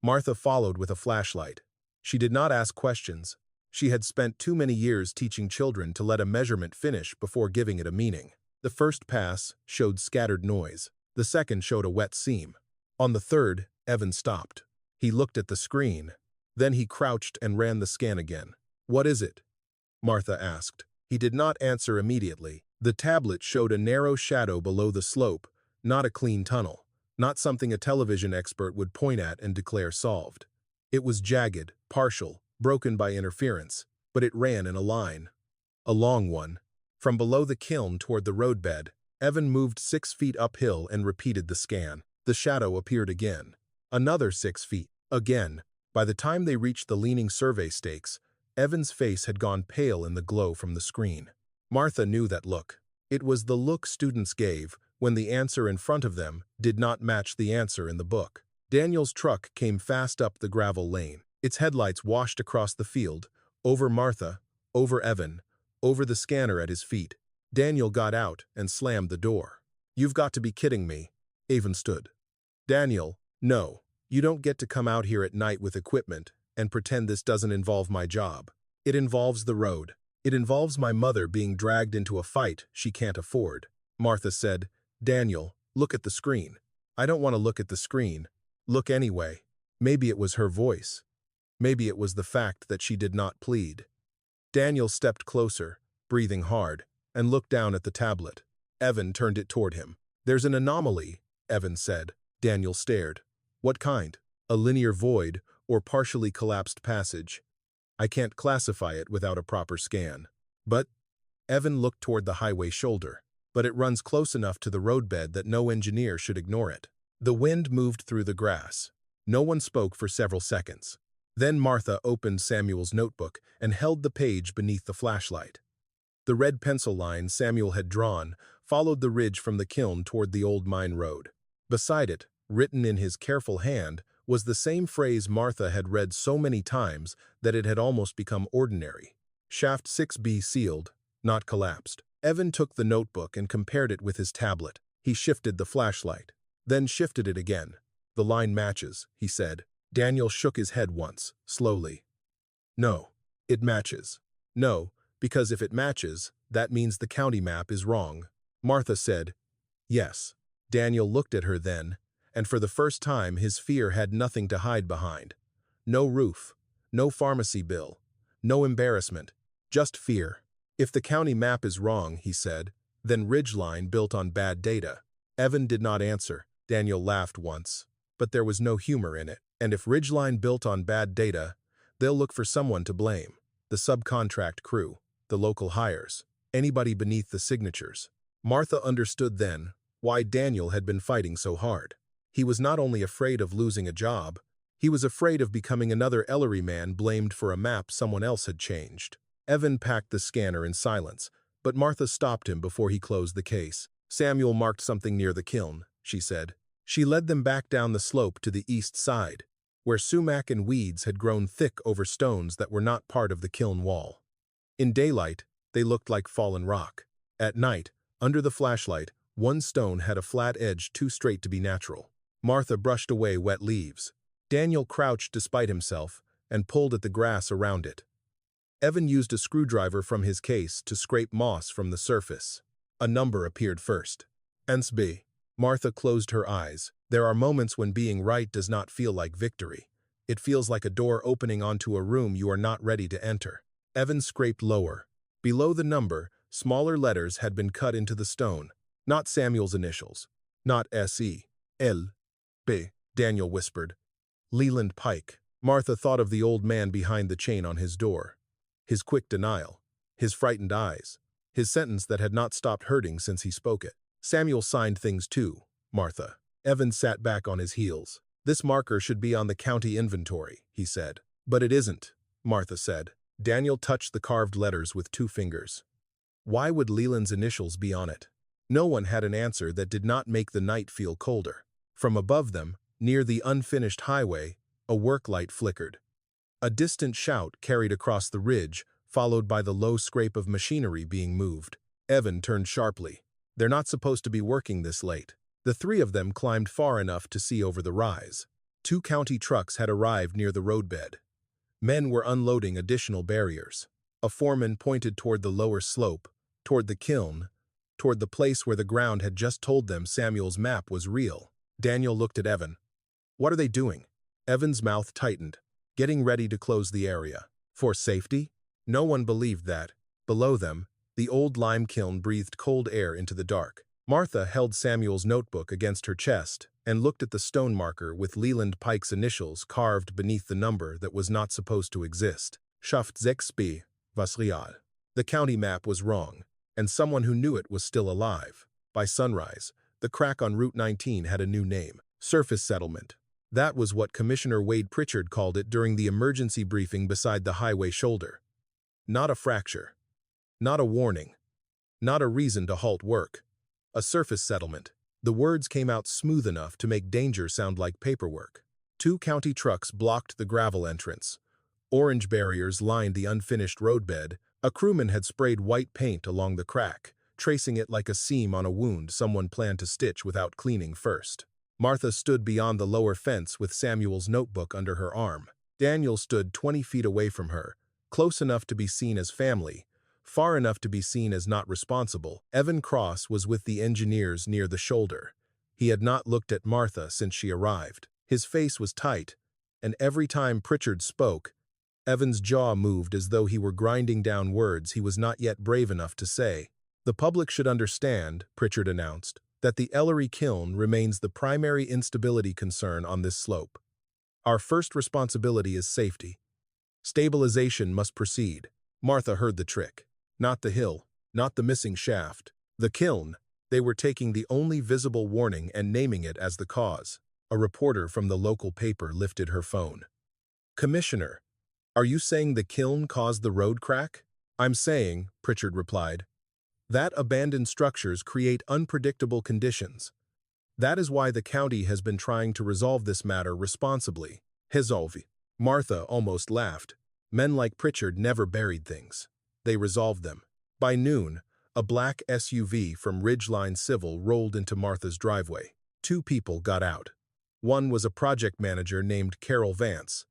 S1: Martha followed with a flashlight. She did not ask questions. She had spent too many years teaching children to let a measurement finish before giving it a meaning. The first pass showed scattered noise. The second showed a wet seam. On the third, Evan stopped. He looked at the screen. Then he crouched and ran the scan again. "What is it?" Martha asked. He did not answer immediately. The tablet showed a narrow shadow below the slope, not a clean tunnel, not something a television expert would point at and declare solved. It was jagged, partial, broken by interference, but it ran in a line. A long one. From below the kiln toward the roadbed, Evan moved 6 feet uphill and repeated the scan. The shadow appeared again. Another 6 feet. Again. By the time they reached the leaning survey stakes, Evan's face had gone pale in the glow from the screen. Martha knew that look. It was the look students gave when the answer in front of them did not match the answer in the book. Daniel's truck came fast up the gravel lane. Its headlights washed across the field, over Martha, over Evan, over the scanner at his feet. Daniel got out and slammed the door. "You've got to be kidding me." Evan stood. "Daniel, no. You don't get to come out here at night with equipment and pretend this doesn't involve my job. It involves the road. It involves my mother being dragged into a fight she can't afford." Martha said, "Daniel, look at the screen." "I don't want to look at the screen." "Look anyway." Maybe it was her voice. Maybe it was the fact that she did not plead. Daniel stepped closer, breathing hard, and looked down at the tablet. Evan turned it toward him. "There's an anomaly," Evan said. Daniel stared. "What kind?" "A linear void or partially collapsed passage. I can't classify it without a proper scan." "But," Evan looked toward the highway shoulder, "but it runs close enough to the roadbed that no engineer should ignore it." The wind moved through the grass. No one spoke for several seconds. Then Martha opened Samuel's notebook and held the page beneath the flashlight. The red pencil line Samuel had drawn followed the ridge from the kiln toward the old mine road. Beside it, written in his careful hand, was the same phrase Martha had read so many times that it had almost become ordinary. "Shaft 6B sealed, not collapsed." Evan took the notebook and compared it with his tablet. He shifted the flashlight, then shifted it again. "The line matches," he said. Daniel shook his head once, slowly. "No, it matches." "No, because if it matches, that means the county map is wrong." Martha said, "Yes." Daniel looked at her then, and for the first time his fear had nothing to hide behind. No roof, no pharmacy bill, no embarrassment, just fear. "If the county map is wrong," he said, "then Ridgeline built on bad data." Evan did not answer. Daniel laughed once, but there was no humor in it. "And if Ridgeline built on bad data, they'll look for someone to blame. The subcontract crew, the local hires, anybody beneath the signatures." Martha understood then why Daniel had been fighting so hard. He was not only afraid of losing a job, he was afraid of becoming another Ellery man blamed for a map someone else had changed. Evan packed the scanner in silence, but Martha stopped him before he closed the case. "Samuel marked something near the kiln," she said. She led them back down the slope to the east side, where sumac and weeds had grown thick over stones that were not part of the kiln wall. In daylight, they looked like fallen rock. At night, under the flashlight, one stone had a flat edge too straight to be natural. Martha brushed away wet leaves. Daniel crouched despite himself and pulled at the grass around it. Evan used a screwdriver from his case to scrape moss from the surface. A number appeared first. "Ansb." Martha closed her eyes. There are moments when being right does not feel like victory. It feels like a door opening onto a room you are not ready to enter. Evan scraped lower. Below the number, smaller letters had been cut into the stone. Not Samuel's initials. Not S.E. L. B. Daniel whispered. "Leland Pike." Martha thought of the old man behind the chain on his door. His quick denial. his frightened eyes, his sentence that had not stopped hurting since he spoke it. Samuel signed things too, Martha. Evan sat back on his heels. This marker should be on the county inventory, he said. But it isn't, Martha said. Daniel touched the carved letters with 2 fingers. Why would Leland's initials be on it? No one had an answer that did not make the night feel colder. From above them, near the unfinished highway, a work light flickered. A distant shout carried across the ridge, followed by the low scrape of machinery being moved. Evan turned sharply. They're not supposed to be working this late. The 3 of them climbed far enough to see over the rise. 2 county trucks had arrived near the roadbed. Men were unloading additional barriers. A foreman pointed toward the lower slope, toward the kiln, toward the place where the ground had just told them Samuel's map was real. Daniel looked at Evan. What are they doing? Evan's mouth tightened, getting ready to close the area. For safety? No one believed that. Below them, the old lime kiln breathed cold air into the dark. Martha held Samuel's notebook against her chest and looked at the stone marker with Leland Pike's initials carved beneath the number that was not supposed to exist. Schafft 6b, was real. The county map was wrong, and someone who knew it was still alive. By sunrise, the crack on Route 19 had a new name, Surface Settlement. That was what Commissioner Wade Pritchard called it during the emergency briefing beside the highway shoulder. Not a fracture. Not a warning. Not a reason to halt work. A surface settlement. The words came out smooth enough to make danger sound like paperwork. 2 county trucks blocked the gravel entrance. Orange barriers lined the unfinished roadbed. A crewman had sprayed white paint along the crack, tracing it like a seam on a wound someone planned to stitch without cleaning first. Martha stood beyond the lower fence with Samuel's notebook under her arm. Daniel stood 20 feet away from her, close enough to be seen as family, far enough to be seen as not responsible. Evan Cross was with the engineers near the shoulder. He had not looked at Martha since she arrived. His face was tight, and every time Pritchard spoke, Evan's jaw moved as though he were grinding down words he was not yet brave enough to say. The public should understand, Pritchard announced, that the Ellery Kiln remains the primary instability concern on this slope. Our first responsibility is safety. Stabilization must proceed. Martha heard the trick. Not the hill, not the missing shaft. The kiln. They were taking the only visible warning and naming it as the cause. A reporter from the local paper lifted her phone. Commissioner, are you saying the kiln caused the road crack? I'm saying, Pritchard replied, that abandoned structures create unpredictable conditions. That is why the county has been trying to resolve this matter responsibly. Resolve. Martha almost laughed. Men like Pritchard never buried things. They resolved them. By noon, a black SUV from Ridgeline Civil rolled into Martha's driveway. 2 people got out. One was a project manager named Carol Vance,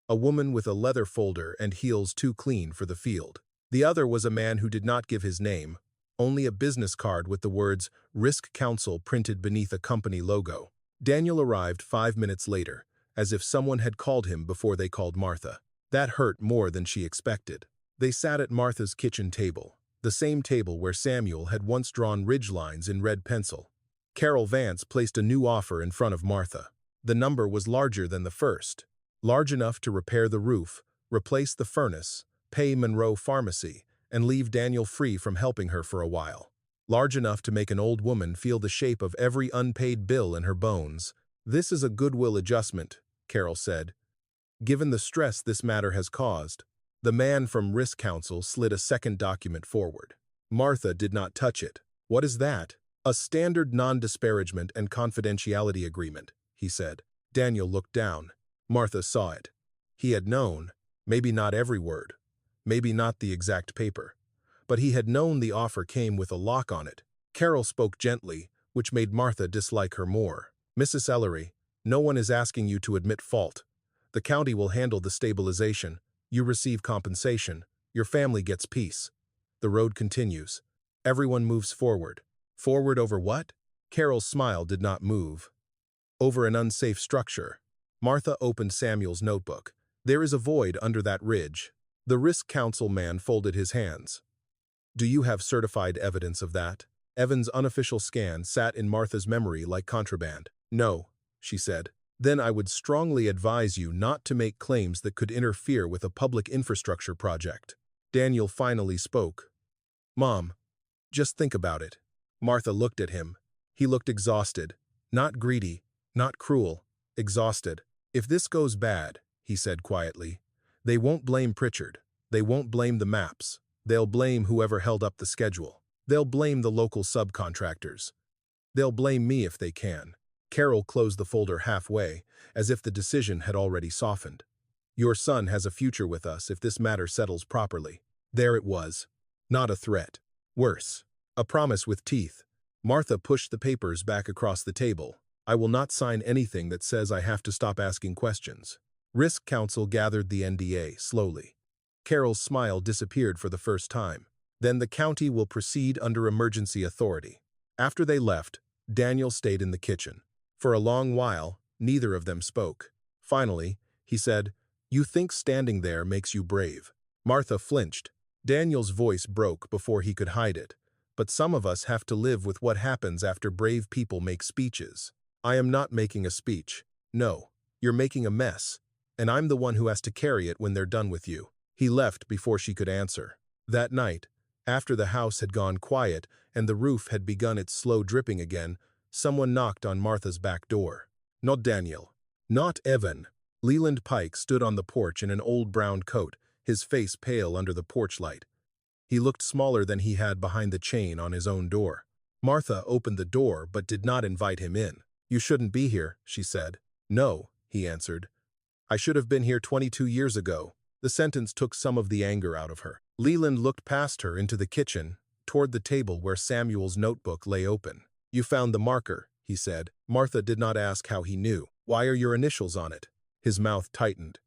S1: a woman with a leather folder and heels too clean for the field. The other was a man who did not give his name, only a business card with the words Risk Council printed beneath a company logo. Daniel arrived 5 minutes later, as if someone had called him before they called Martha. That hurt more than she expected. They sat at Martha's kitchen table, the same table where Samuel had once drawn ridge lines in red pencil. Carol Vance placed a new offer in front of Martha. The number was larger than the first, large enough to repair the roof, replace the furnace, pay Monroe Pharmacy, and leave Daniel free from helping her for a while. Large enough to make an old woman feel the shape of every unpaid bill in her bones. This is a goodwill adjustment, Carol said. Given the stress this matter has caused, the man from Risk Council slid a second document forward. Martha did not touch it. What is that? A standard non-disparagement and confidentiality agreement, he said. Daniel looked down. Martha saw it. He had known, maybe not every word, maybe not the exact paper, but he had known the offer came with a lock on it. Carol spoke gently, which made Martha dislike her more. Mrs. Ellery, no one is asking you to admit fault. The county will handle the stabilization. You receive compensation. Your family gets peace. The road continues. Everyone moves forward. Forward over what? Carol's smile did not move. Over an unsafe structure. Martha opened Samuel's notebook. There is a void under that ridge. The Risk Council man folded his hands. Do you have certified evidence of that? Evan's unofficial scan sat in Martha's memory like contraband. No, she said. Then I would strongly advise you not to make claims that could interfere with a public infrastructure project. Daniel finally spoke. "Mom, just think about it." Martha looked at him. He looked exhausted. Not greedy, not cruel, exhausted. "If this goes bad," he said quietly, "they won't blame Pritchard. They won't blame the maps. They'll blame whoever held up the schedule. They'll blame the local subcontractors. They'll blame me if they can." Carol closed the folder halfway, as if the decision had already softened. "Your son has a future with us if this matter settles properly." There it was. Not a threat. Worse. A promise with teeth. Martha pushed the papers back across the table. "I will not sign anything that says I have to stop asking questions." Risk Counsel gathered the NDA slowly. Carol's smile disappeared for the first time. "Then the county will proceed under emergency authority." After they left, Daniel stayed in the kitchen. For a long while, neither of them spoke. Finally, he said, "You think standing there makes you brave." Martha flinched. Daniel's voice broke before he could hide it. "But some of us have to live with what happens after brave people make speeches." "I am not making a speech. No, you're making a mess. And I'm the one who has to carry it when they're done with you." He left before she could answer. That night, after the house had gone quiet and the roof had begun its slow dripping again, someone knocked on Martha's back door. Not Daniel. Not Evan. Leland Pike stood on the porch in an old brown coat, his face pale under the porch light. He looked smaller than he had behind the chain on his own door. Martha opened the door but did not invite him in. "You shouldn't be here," she said. "No," he answered. "I should have been here 22 years ago." The sentence took some of the anger out of her. Leland looked past her into the kitchen, toward the table where Samuel's notebook lay open. "You found the marker," he said. Martha did not ask how he knew. "Why are your initials on it?" His mouth tightened.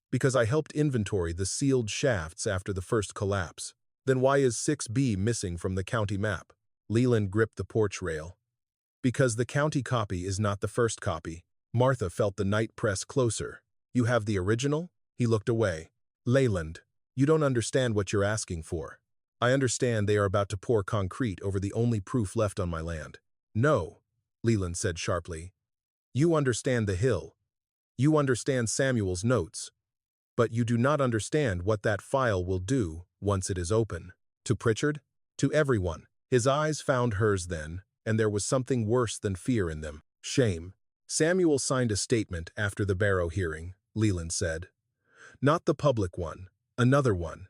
S1: "Because I helped inventory the sealed shafts after the first collapse." "Then why is 6B missing from the county map?" Leland gripped the porch rail. "Because the county copy is not the first copy." Martha felt the night press closer. "You have the original?" He looked away. "Leland, you don't understand what you're asking for." "I understand they are about to pour concrete over the only proof left on my land." "No," Leland said sharply. "You understand the hill. You understand Samuel's notes. But you do not understand what that file will do once it is open." "To Pritchard?" "To everyone." His eyes found hers then, and there was something worse than fear in them. Shame. "Samuel signed a statement after the Barrow hearing," Leland said. "Not the public one, another one.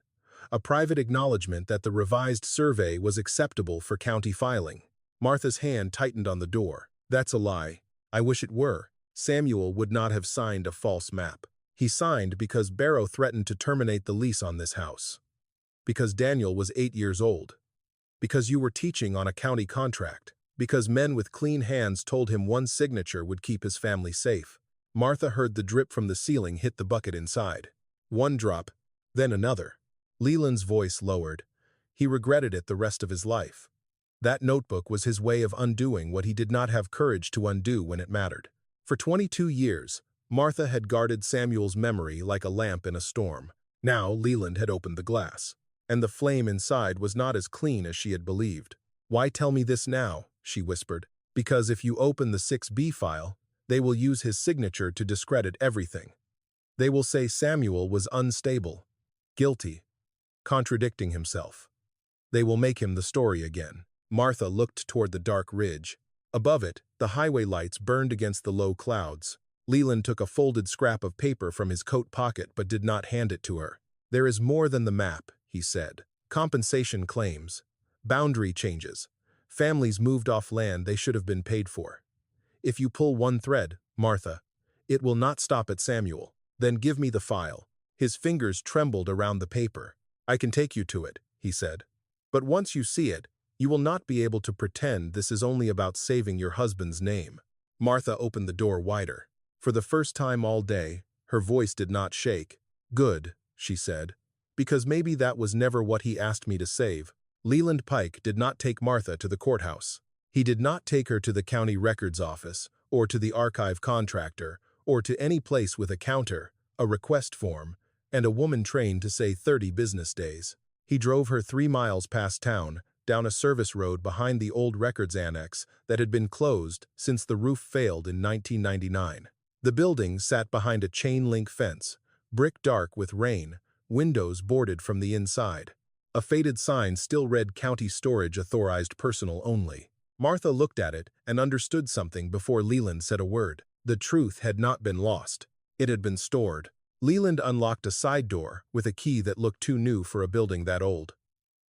S1: A private acknowledgement that the revised survey was acceptable for county filing." Martha's hand tightened on the door. "That's a lie. I wish it were. Samuel would not have signed a false map. He signed because Barrow threatened to terminate the lease on this house. Because Daniel was 8 years old. Because you were teaching on a county contract. Because men with clean hands told him one signature would keep his family safe." Martha heard the drip from the ceiling hit the bucket inside. One drop, then another. Leland's voice lowered. He regretted it the rest of his life. That notebook was his way of undoing what he did not have courage to undo when it mattered. For 22 years, Martha had guarded Samuel's memory like a lamp in a storm. Now Leland had opened the glass, and the flame inside was not as clean as she had believed. "Why tell me this now?" she whispered. "Because if you open the 6B file, they will use his signature to discredit everything. They will say Samuel was unstable, guilty, contradicting himself. They will make him the story again." Martha looked toward the dark ridge. Above it, the highway lights burned against the low clouds. Leland took a folded scrap of paper from his coat pocket but did not hand it to her. "There is more than the map," he said. "Compensation claims, boundary changes, families moved off land they should have been paid for. If you pull one thread, Martha, it will not stop at Samuel. Then give me the file." His fingers trembled around the paper. "I can take you to it," he said. "But once you see it, you will not be able to pretend this is only about saving your husband's name." Martha opened the door wider. For the first time all day, her voice did not shake. "Good," she said, "because maybe that was never what he asked me to save." Leland Pike did not take Martha to the courthouse. He did not take her to the county records office, or to the archive contractor, or to any place with a counter, a request form, and a woman trained to say 30 business days. He drove her 3 miles past town, down a service road behind the old records annex that had been closed since the roof failed in 1999. The building sat behind a chain-link fence, brick dark with rain, windows boarded from the inside. A faded sign still read County Storage Authorized Personal Only. Martha looked at it and understood something before Leland said a word. The truth had not been lost. It had been stored. Leland unlocked a side door with a key that looked too new for a building that old.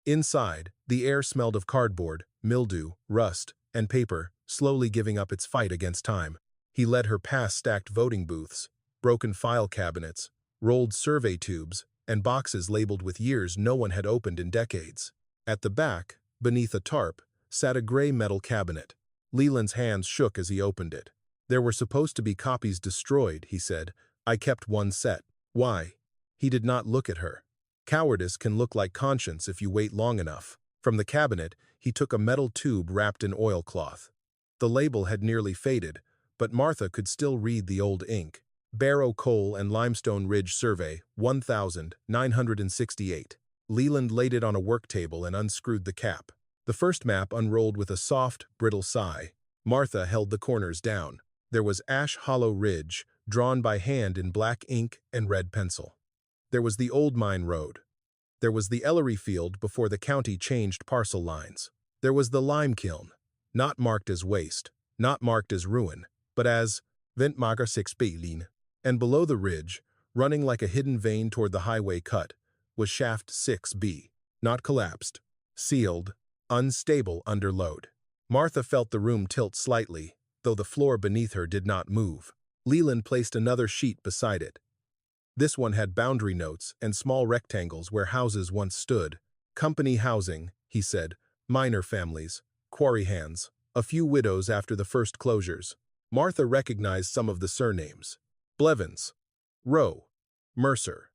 S1: Inside, the air smelled of cardboard, mildew, rust, and paper, slowly giving up its fight against time. He led her past stacked voting booths, broken file cabinets, rolled survey tubes, and boxes labeled with years no one had opened in decades. At the back, beneath a tarp, sat a gray metal cabinet. Leland's hands shook as he opened it. There were supposed to be copies destroyed, he said. I kept one set. Why? He did not look at her. Cowardice can look like conscience if you wait long enough. From the cabinet, he took a metal tube wrapped in oilcloth. The label had nearly faded, but Martha could still read the old ink. Barrow Coal and Limestone Ridge Survey, 1968. Leland laid it on a work table and unscrewed the cap. The first map unrolled with a soft, brittle sigh. Martha held the corners down. There was Ash Hollow Ridge, drawn by hand in black ink and red pencil. There was the Old Mine Road. There was the Ellery Field before the county changed parcel lines. There was the lime kiln, not marked as waste, not marked as ruin, but as Ventmager 6B. And below the ridge, running like a hidden vein toward the highway cut, was shaft 6B, not collapsed, sealed, unstable under load. Martha felt the room tilt slightly, though the floor beneath her did not move. Leland placed another sheet beside it. This one had boundary notes and small rectangles where houses once stood. Company housing, he said, minor families, quarry hands, a few widows after the first closures. Martha recognized some of the surnames. Blevins, Rowe, Mercer,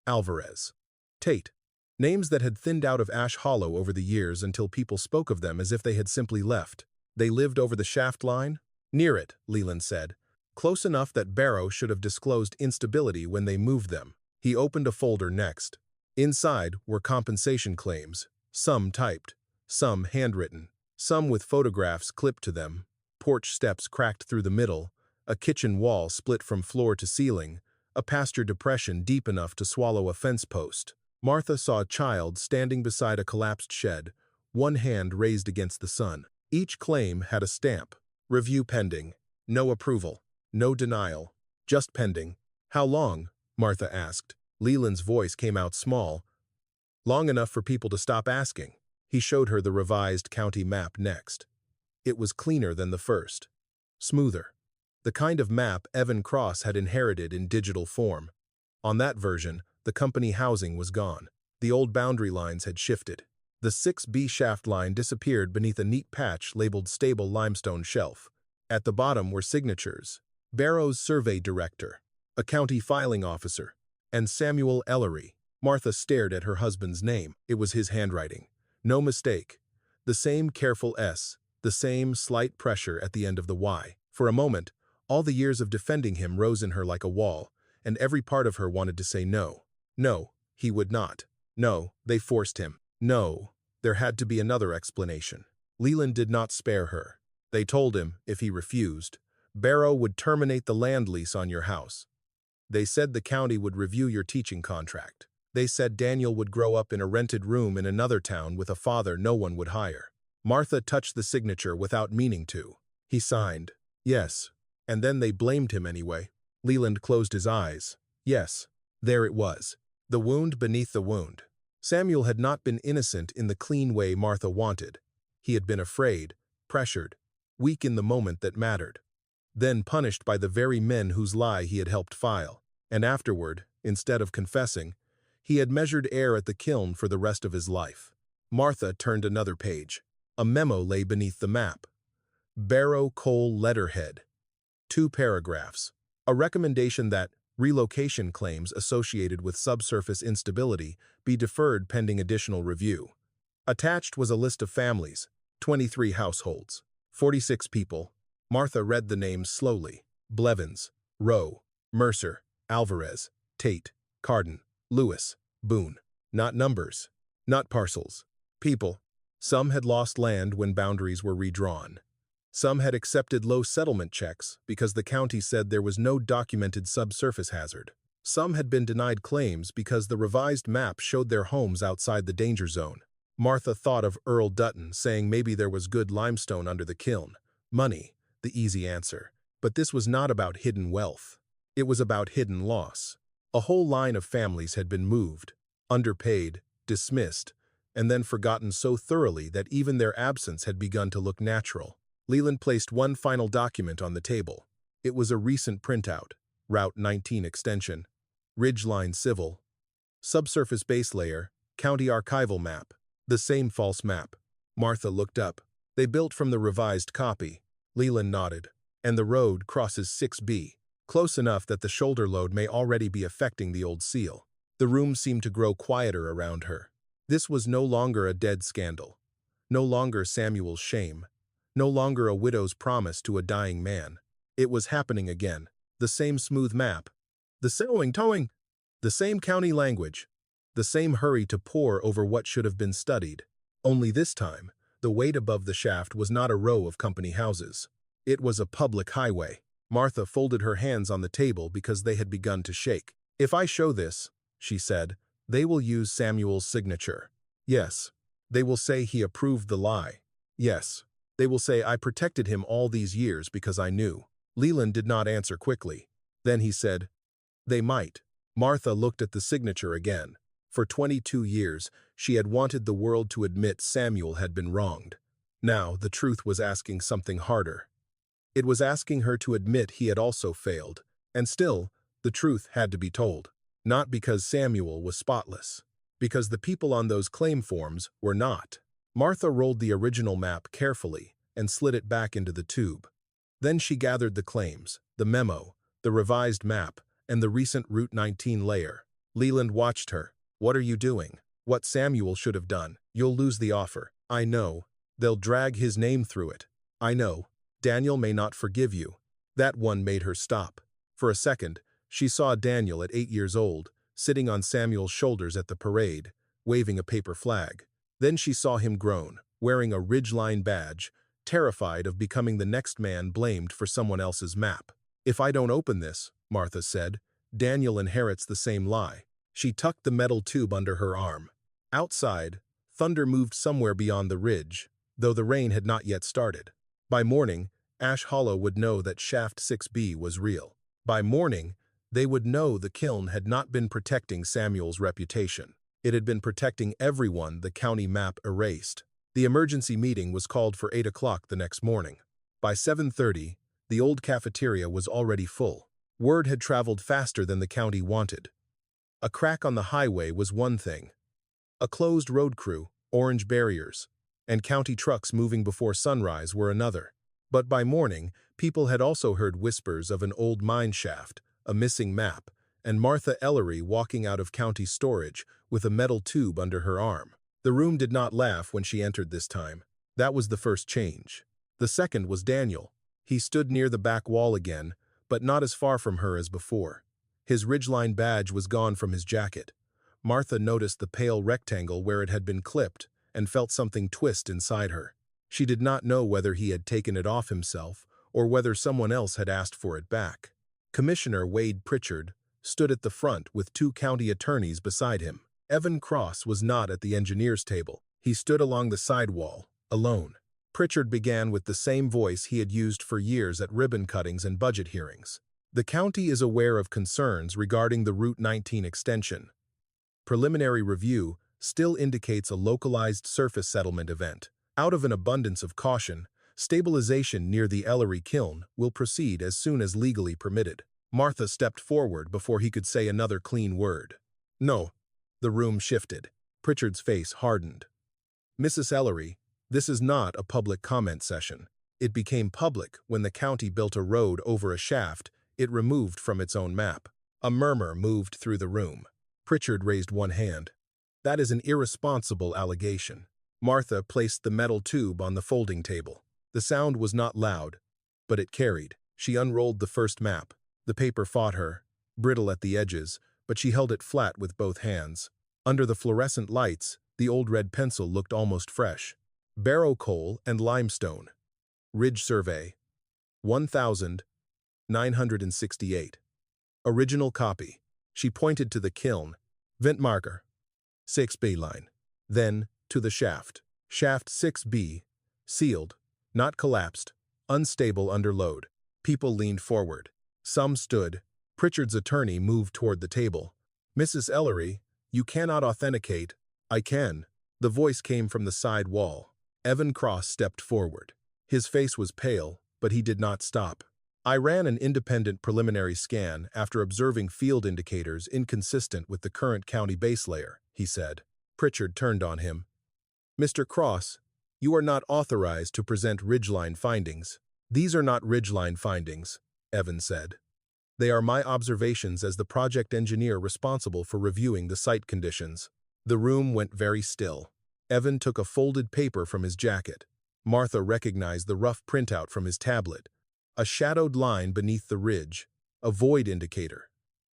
S1: Alvarez, Tate. Names that had thinned out of Ash Hollow over the years until people spoke of them as if they had simply left. They lived over the shaft line? Near it, Leland said. Close enough that Barrow should have disclosed instability when they moved them. He opened a folder next. Inside were compensation claims, some typed, some handwritten, some with photographs clipped to them, porch steps cracked through the middle, a kitchen wall split from floor to ceiling, a pasture depression deep enough to swallow a fence post. Martha saw a child standing beside a collapsed shed, one hand raised against the sun. Each claim had a stamp. Review pending. No approval. No denial. Just pending. How long? Martha asked. Leland's voice came out small. Long enough for people to stop asking. He showed her the revised county map next. It was cleaner than the first. Smoother. The kind of map Evan Cross had inherited in digital form. On that version, the company housing was gone. The old boundary lines had shifted. The 6B shaft line disappeared beneath a neat patch labeled Stable Limestone Shelf. At the bottom were signatures. Barrow's survey director, a county filing officer, and Samuel Ellery. Martha stared at her husband's name. It was his handwriting. No mistake. The same careful S, the same slight pressure at the end of the Y. For a moment, all the years of defending him rose in her like a wall, and every part of her wanted to say no. No, he would not. No, they forced him. No, there had to be another explanation. Leland did not spare her. They told him, if he refused, Barrow would terminate the land lease on your house. They said the county would review your teaching contract. They said Daniel would grow up in a rented room in another town with a father no one would hire. Martha touched the signature without meaning to. He signed. Yes. And then they blamed him anyway. Leland closed his eyes. Yes. There it was. The wound beneath the wound. Samuel had not been innocent in the clean way Martha wanted. He had been afraid, pressured, weak in the moment that mattered. Then punished by the very men whose lie he had helped file. And afterward, instead of confessing, he had measured air at the kiln for the rest of his life. Martha turned another page. A memo lay beneath the map. Barrow Coal letterhead. 2 paragraphs. A recommendation that relocation claims associated with subsurface instability be deferred pending additional review. Attached was a list of families, 23 households, 46 people. Martha read the names slowly. Blevins, Rowe, Mercer, Alvarez, Tate, Carden, Lewis, Boone. Not numbers. Not parcels. People. Some had lost land when boundaries were redrawn. Some had accepted low settlement checks because the county said there was no documented subsurface hazard. Some had been denied claims because the revised map showed their homes outside the danger zone. Martha thought of Earl Dutton saying maybe there was good limestone under the kiln. Money, the easy answer. But this was not about hidden wealth. It was about hidden loss. A whole line of families had been moved, underpaid, dismissed, and then forgotten so thoroughly that even their absence had begun to look natural. Leland placed one final document on the table. It was a recent printout, Route 19 extension, Ridgeline Civil, subsurface base layer, county archival map. The same false map. Martha looked up. They built from the revised copy. Leland nodded. And the road crosses 6B, close enough that the shoulder load may already be affecting the old seal. The room seemed to grow quieter around her. This was no longer a dead scandal. No longer Samuel's shame. No longer a widow's promise to a dying man. It was happening again. The same smooth map. The same towing. The same county language. The same hurry to pore over what should have been studied. Only this time, the weight above the shaft was not a row of company houses. It was a public highway. Martha folded her hands on the table because they had begun to shake. "If I show this," she said, "they will use Samuel's signature. Yes. They will say he approved the lie. Yes. They will say I protected him all these years because I knew." Leland did not answer quickly. Then he said, "They might." Martha looked at the signature again. For 22 years, she had wanted the world to admit Samuel had been wronged. Now, the truth was asking something harder. It was asking her to admit he had also failed, and still, the truth had to be told. Not because Samuel was spotless, because the people on those claim forms were not. Martha rolled the original map carefully and slid it back into the tube. Then she gathered the claims, the memo, the revised map, and the recent Route 19 layer. Leland watched her. "What are you doing? What Samuel should have done. You'll lose the offer. I know. They'll drag his name through it. I know. Daniel may not forgive you." That one made her stop. For a second, she saw Daniel at 8 years old, sitting on Samuel's shoulders at the parade, waving a paper flag. Then she saw him grown, wearing a ridgeline badge, terrified of becoming the next man blamed for someone else's map. "If I don't open this," Martha said, "Daniel inherits the same lie." She tucked the metal tube under her arm. Outside, thunder moved somewhere beyond the ridge, though the rain had not yet started. By morning, Ash Hollow would know that Shaft 6B was real. By morning, they would know the kiln had not been protecting Samuel's reputation. It had been protecting everyone the county map erased. The emergency meeting was called for 8 o'clock the next morning. By 7:30, the old cafeteria was already full. Word had traveled faster than the county wanted. A crack on the highway was one thing. A closed road crew, orange barriers, and county trucks moving before sunrise were another. But by morning, people had also heard whispers of an old mine shaft, a missing map, and Martha Ellery walking out of county storage with a metal tube under her arm. The room did not laugh when she entered this time. That was the first change. The second was Daniel. He stood near the back wall again, but not as far from her as before. His ridgeline badge was gone from his jacket. Martha noticed the pale rectangle where it had been clipped and felt something twist inside her. She did not know whether he had taken it off himself or whether someone else had asked for it back. Commissioner Wade Pritchard stood at the front with 2 county attorneys beside him. Evan Cross was not at the engineer's table. He stood along the side wall, alone. Pritchard began with the same voice he had used for years at ribbon cuttings and budget hearings. "The county is aware of concerns regarding the Route 19 extension. Preliminary review still indicates a localized surface settlement event. Out of an abundance of caution, stabilization near the Ellery kiln will proceed as soon as legally permitted." Martha stepped forward before he could say another clean word. "No." The room shifted. Pritchard's face hardened. "Mrs. Ellery, this is not a public comment session. It became public when the county built a road over a shaft it removed from its own map." A murmur moved through the room. Pritchard raised one hand. "That is an irresponsible allegation." Martha placed the metal tube on the folding table. The sound was not loud, but it carried. She unrolled the first map. The paper fought her, brittle at the edges, but she held it flat with both hands. Under the fluorescent lights, the old red pencil looked almost fresh. "Barrow coal and limestone. Ridge survey. 1,968. Original copy." She pointed to the kiln. Ventmarker. 6B line. Then, to the shaft. Shaft 6B. Sealed. Not collapsed. Unstable under load. People leaned forward. Some stood. Pritchard's attorney moved toward the table. Mrs. Ellery, you cannot authenticate. I can. The voice came from the side wall. Evan Cross stepped forward. His face was pale, but he did not stop. I ran an independent preliminary scan after observing field indicators inconsistent with the current county base layer, he said. Pritchard turned on him. Mr. Cross, you are not authorized to present ridgeline findings. These are not ridgeline findings, Evan said. They are my observations as the project engineer responsible for reviewing the site conditions. The room went very still. Evan took a folded paper from his jacket. Martha recognized the rough printout from his tablet. A shadowed line beneath the ridge. A void indicator.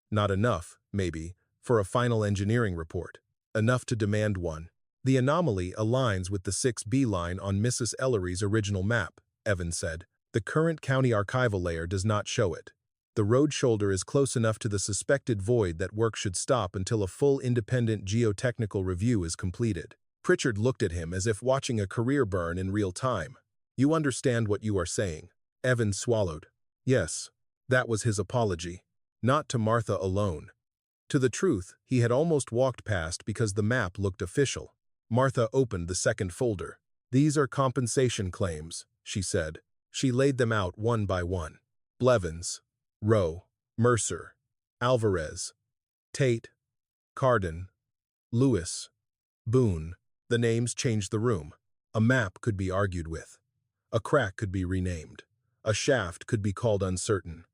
S1: Not enough, maybe, for a final engineering report. Enough to demand one. The anomaly aligns with the 6B line on Mrs. Ellery's original map, Evan said. The current county archival layer does not show it. The road shoulder is close enough to the suspected void that work should stop until a full independent geotechnical review is completed. Pritchard looked at him as if watching a career burn in real time. You understand what you are saying. Evan swallowed. Yes, that was his apology. Not to Martha alone. To the truth, he had almost walked past because the map looked official. Martha opened the second folder. These are compensation claims, she said. She laid them out one by one. Blevins, Rowe, Mercer, Alvarez, Tate, Carden, Lewis, Boone. The names changed the room. A map could be argued with. A crack could be renamed. A shaft could be called uncertain.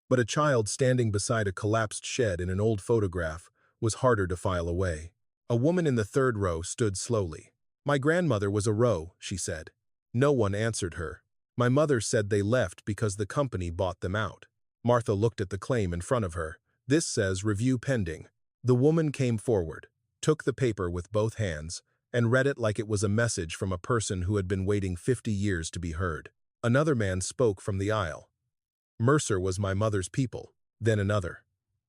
S1: But a child standing beside a collapsed shed in an old photograph was harder to file away. A woman in the third row stood slowly. My grandmother was a Rowe, she said. No one answered her. My mother said they left because the company bought them out. Martha looked at the claim in front of her. This says review pending. The woman came forward, took the paper with both hands, and read it like it was a message from a person who had been waiting 50 years to be heard. Another man spoke from the aisle. Mercer was my mother's people, then another.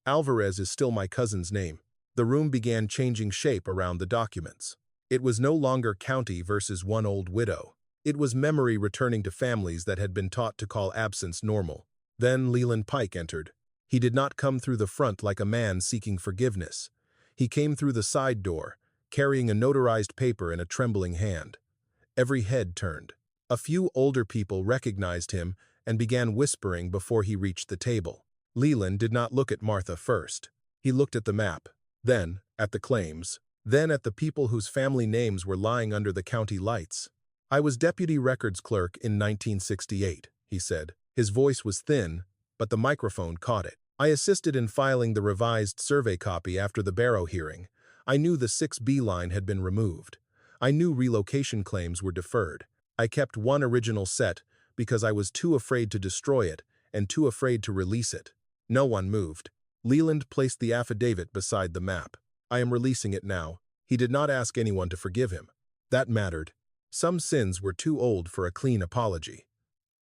S1: Alvarez is still my cousin's name. The room began changing shape around the documents. It was no longer county versus one old widow. It was memory returning to families that had been taught to call absence normal. Then Leland Pike entered. He did not come through the front like a man seeking forgiveness. He came through the side door, carrying a notarized paper in a trembling hand. Every head turned. A few older people recognized him and began whispering before he reached the table. Leland did not look at Martha first. He looked at the map, then at the claims, then at the people whose family names were lying under the county lights. I was deputy records clerk in 1968, he said. His voice was thin, but the microphone caught it. I assisted in filing the revised survey copy after the Barrow hearing. I knew the 6B line had been removed. I knew relocation claims were deferred. I kept one original set because I was too afraid to destroy it and too afraid to release it. No one moved. Leland placed the affidavit beside the map. I am releasing it now. He did not ask anyone to forgive him. That mattered. Some sins were too old for a clean apology.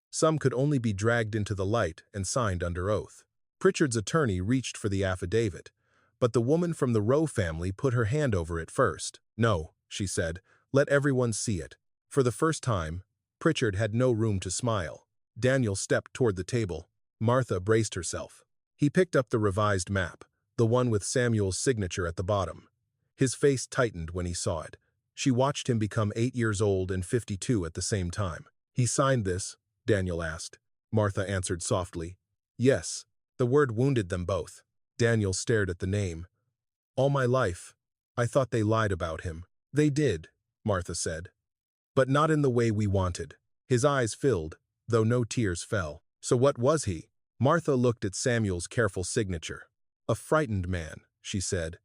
S1: Some could only be dragged into the light and signed under oath. Pritchard's attorney reached for the affidavit, but the woman from the Rowe family put her hand over it first. No, she said, let everyone see it. For the first time, Pritchard had no room to smile. Daniel stepped toward the table. Martha braced herself. He picked up the revised map, the one with Samuel's signature at the bottom. His face tightened when he saw it. She watched him become 8 years old and 52 at the same time. He signed this? Daniel asked. Martha answered softly. Yes. The word wounded them both. Daniel stared at the name. All my life, I thought they lied about him. They did, Martha said. But not in the way we wanted. His eyes filled, though no tears fell. So what was he? Martha looked at Samuel's careful signature. A frightened man, she said.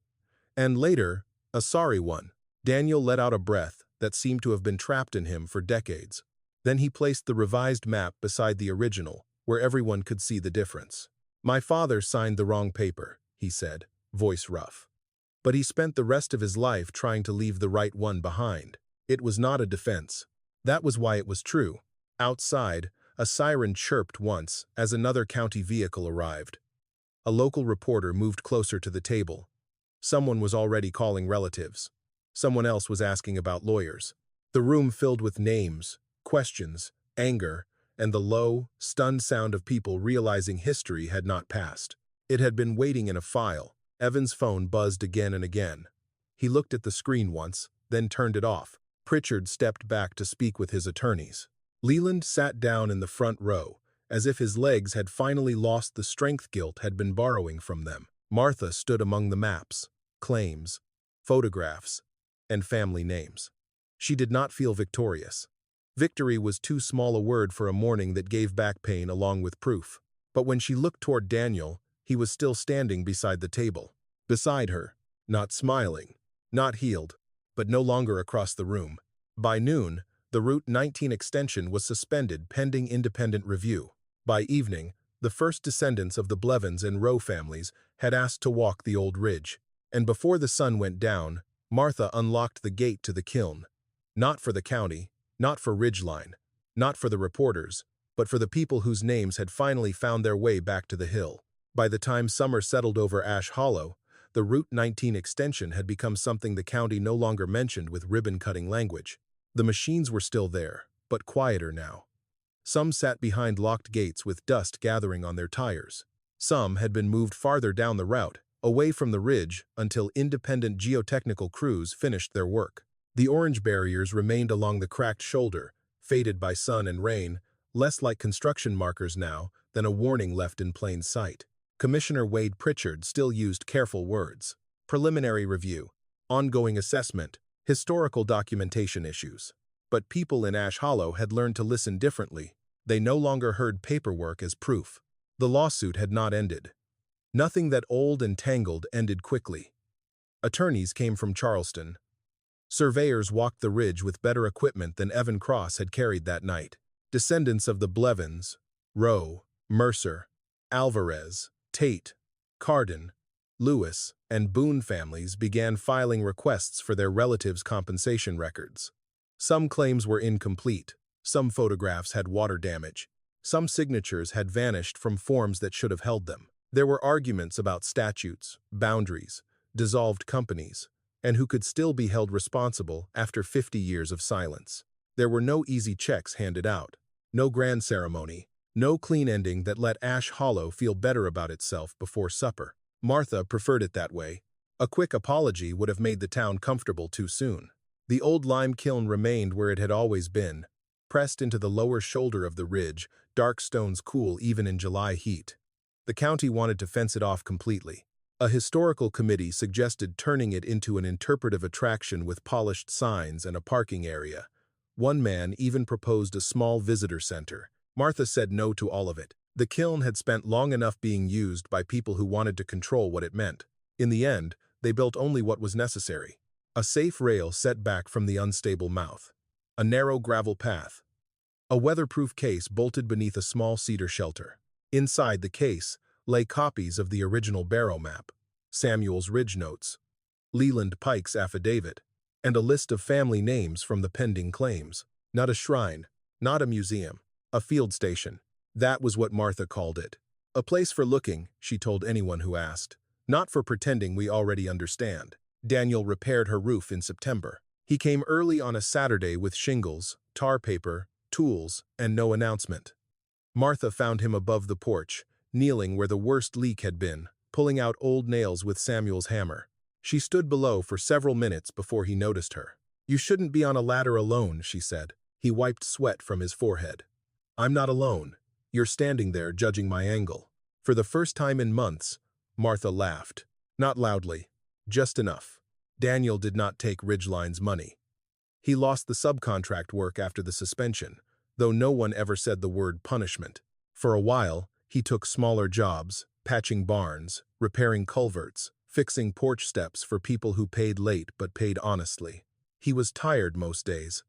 S1: And later, a sorry one. Daniel let out a breath that seemed to have been trapped in him for decades. Then he placed the revised map beside the original, where everyone could see the difference. My father signed the wrong paper, he said, voice rough. But he spent the rest of his life trying to leave the right one behind. It was not a defense. That was why it was true. Outside, a siren chirped once as another county vehicle arrived. A local reporter moved closer to the table. Someone was already calling relatives. Someone else was asking about lawyers. The room filled with names, questions, anger, and the low, stunned sound of people realizing history had not passed. It had been waiting in a file. Evan's phone buzzed again and again. He looked at the screen once, then turned it off. Pritchard stepped back to speak with his attorneys. Leland sat down in the front row, as if his legs had finally lost the strength guilt had been borrowing from them. Martha stood among the maps, claims, photographs, and family names. She did not feel victorious. Victory was too small a word for a morning that gave back pain along with proof. But when she looked toward Daniel, he was still standing beside the table. Beside her, not smiling, not healed, but no longer across the room. By noon, the Route 19 extension was suspended pending independent review. By evening, the first descendants of the Blevins and Rowe families had asked to walk the old ridge. And before the sun went down, Martha unlocked the gate to the kiln. Not for the county, not for Ridgeline, not for the reporters, but for the people whose names had finally found their way back to the hill. By the time summer settled over Ash Hollow, the Route 19 extension had become something the county no longer mentioned with ribbon-cutting language. The machines were still there, but quieter now. Some sat behind locked gates with dust gathering on their tires. Some had been moved farther down the route, away from the ridge, until independent geotechnical crews finished their work. The orange barriers remained along the cracked shoulder, faded by sun and rain, less like construction markers now than a warning left in plain sight. Commissioner Wade Pritchard still used careful words. Preliminary review, ongoing assessment, historical documentation issues. But people in Ash Hollow had learned to listen differently. They no longer heard paperwork as proof. The lawsuit had not ended. Nothing that old and tangled ended quickly. Attorneys came from Charleston. Surveyors walked the ridge with better equipment than Evan Cross had carried that night. Descendants of the Blevins, Rowe, Mercer, Alvarez, Tate, Carden, Lewis, and Boone families began filing requests for their relatives' compensation records. Some claims were incomplete, some photographs had water damage, some signatures had vanished from forms that should have held them. There were arguments about statutes, boundaries, dissolved companies, and who could still be held responsible after 50 years of silence. There were no easy checks handed out, no grand ceremony, no clean ending that let Ash Hollow feel better about itself before supper. Martha preferred it that way. A quick apology would have made the town comfortable too soon. The old lime kiln remained where it had always been, pressed into the lower shoulder of the ridge, dark stones cool even in July heat. The county wanted to fence it off completely. A historical committee suggested turning it into an interpretive attraction with polished signs and a parking area. One man even proposed a small visitor center. Martha said no to all of it. The kiln had spent long enough being used by people who wanted to control what it meant. In the end, they built only what was necessary. A safe rail set back from the unstable mouth. A narrow gravel path. A weatherproof case bolted beneath a small cedar shelter. Inside the case lay copies of the original Barrow map, Samuel's ridge notes, Leland Pike's affidavit, and a list of family names from the pending claims. Not a shrine, not a museum, a field station. That was what Martha called it. A place for looking, she told anyone who asked. Not for pretending we already understand. Daniel repaired her roof in September. He came early on a Saturday with shingles, tar paper, tools, and no announcement. Martha found him above the porch, kneeling where the worst leak had been, pulling out old nails with Samuel's hammer. She stood below for several minutes before he noticed her. "You shouldn't be on a ladder alone," she said. He wiped sweat from his forehead. "I'm not alone. You're standing there judging my angle." For the first time in months, Martha laughed. Not loudly, just enough. Daniel did not take Ridgeline's money. He lost the subcontract work after the suspension, though no one ever said the word punishment. For a while, he took smaller jobs, patching barns, repairing culverts, fixing porch steps for people who paid late but paid honestly. He was tired most days.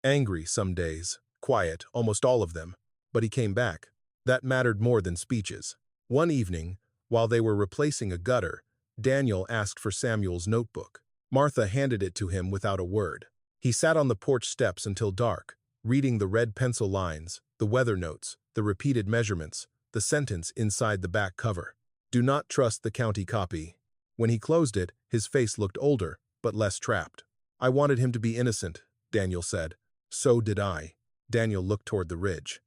S1: Angry some days, quiet, almost all of them, but he came back. That mattered more than speeches. One evening, while they were replacing a gutter, Daniel asked for Samuel's notebook. Martha handed it to him without a word. He sat on the porch steps until dark, reading the red pencil lines, the weather notes, the repeated measurements, the sentence inside the back cover. Do not trust the county copy. When he closed it, his face looked older, but less trapped. I wanted him to be innocent, Daniel said. So did I. Daniel looked toward the ridge.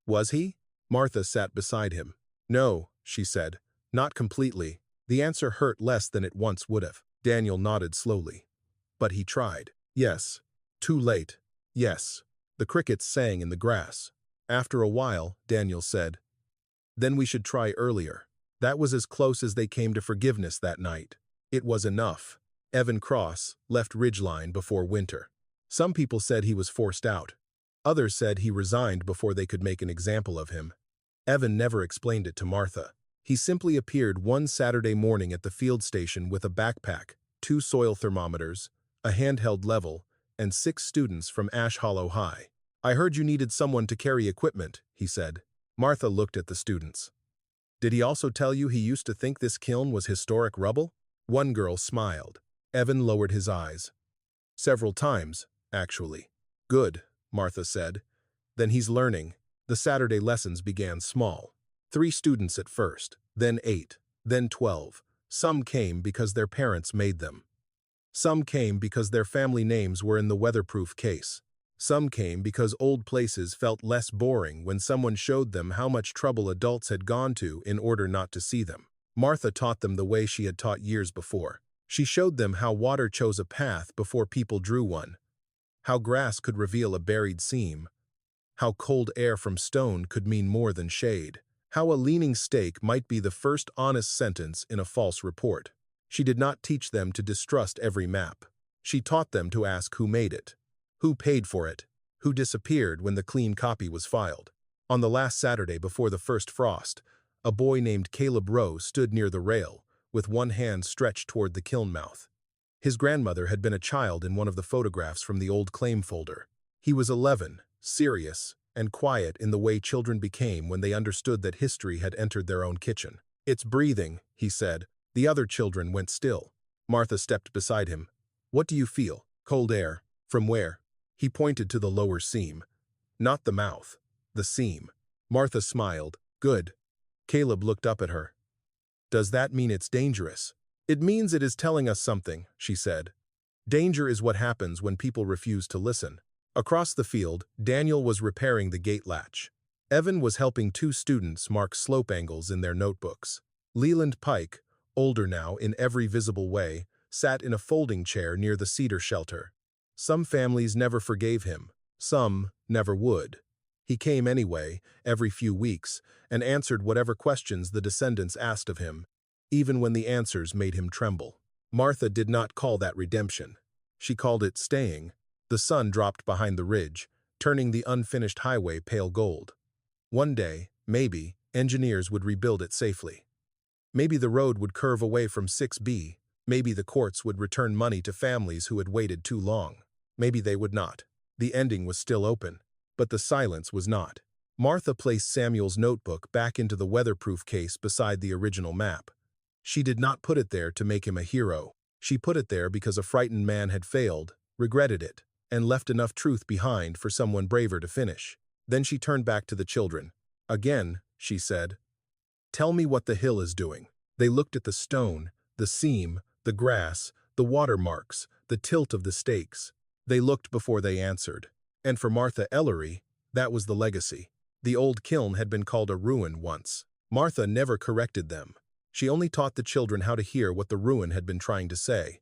S1: Was he? Martha sat beside him. No, she said. Not completely. The answer hurt less than it once would have. Daniel nodded slowly. But he tried. Yes. Too late. Yes. The crickets sang in the grass. After a while, Daniel said, Then we should try earlier. That was as close as they came to forgiveness that night. It was enough. Evan Cross left Ridgeline before winter. Some people said he was forced out. Others said he resigned before they could make an example of him. Evan never explained it to Martha. He simply appeared one Saturday morning at the field station with a backpack, 2 soil thermometers, a handheld level, and 6 students from Ash Hollow High. I heard you needed someone to carry equipment, he said. Martha looked at the students. Did he also tell you he used to think this kiln was historic rubble? One girl smiled. Evan lowered his eyes. Several times, actually. Good, Martha said. Then he's learning. The Saturday lessons began small. 3 students at first, then 8, then 12. Some came because their parents made them. Some came because their family names were in the weatherproof case. Some came because old places felt less boring when someone showed them how much trouble adults had gone to in order not to see them. Martha taught them the way she had taught years before. She showed them how water chose a path before people drew one, how grass could reveal a buried seam, how cold air from stone could mean more than shade, how a leaning stake might be the first honest sentence in a false report. She did not teach them to distrust every map. She taught them to ask who made it, who paid for it, who disappeared when the clean copy was filed. On the last Saturday before the first frost, a boy named Caleb Rowe stood near the rail, with one hand stretched toward the kiln mouth. His grandmother had been a child in one of the photographs from the old claim folder. He was 11, serious, and quiet in the way children became when they understood that history had entered their own kitchen. It's breathing, he said. The other children went still. Martha stepped beside him. What do you feel? Cold air. From where? He pointed to the lower seam. Not the mouth. The seam. Martha smiled. Good. Caleb looked up at her. Does that mean it's dangerous? It means it is telling us something, she said. Danger is what happens when people refuse to listen. Across the field, Daniel was repairing the gate latch. Evan was helping 2 students mark slope angles in their notebooks. Leland Pike, older now in every visible way, sat in a folding chair near the cedar shelter. Some families never forgave him. Some never would. He came anyway, every few weeks, and answered whatever questions the descendants asked of him, even when the answers made him tremble. Martha did not call that redemption. She called it staying. The sun dropped behind the ridge, turning the unfinished highway pale gold. One day, maybe, engineers would rebuild it safely. Maybe the road would curve away from 6B. Maybe the courts would return money to families who had waited too long. Maybe they would not. The ending was still open, but the silence was not. Martha placed Samuel's notebook back into the weatherproof case beside the original map. She did not put it there to make him a hero. She put it there because a frightened man had failed, regretted it, and left enough truth behind for someone braver to finish. Then she turned back to the children. Again, she said, Tell me what the hill is doing. They looked at the stone, the seam, the grass, the watermarks, the tilt of the stakes. They looked before they answered. And for Martha Ellery, that was the legacy. The old kiln had been called a ruin once. Martha never corrected them. She only taught the children how to hear what the ruin had been trying to say.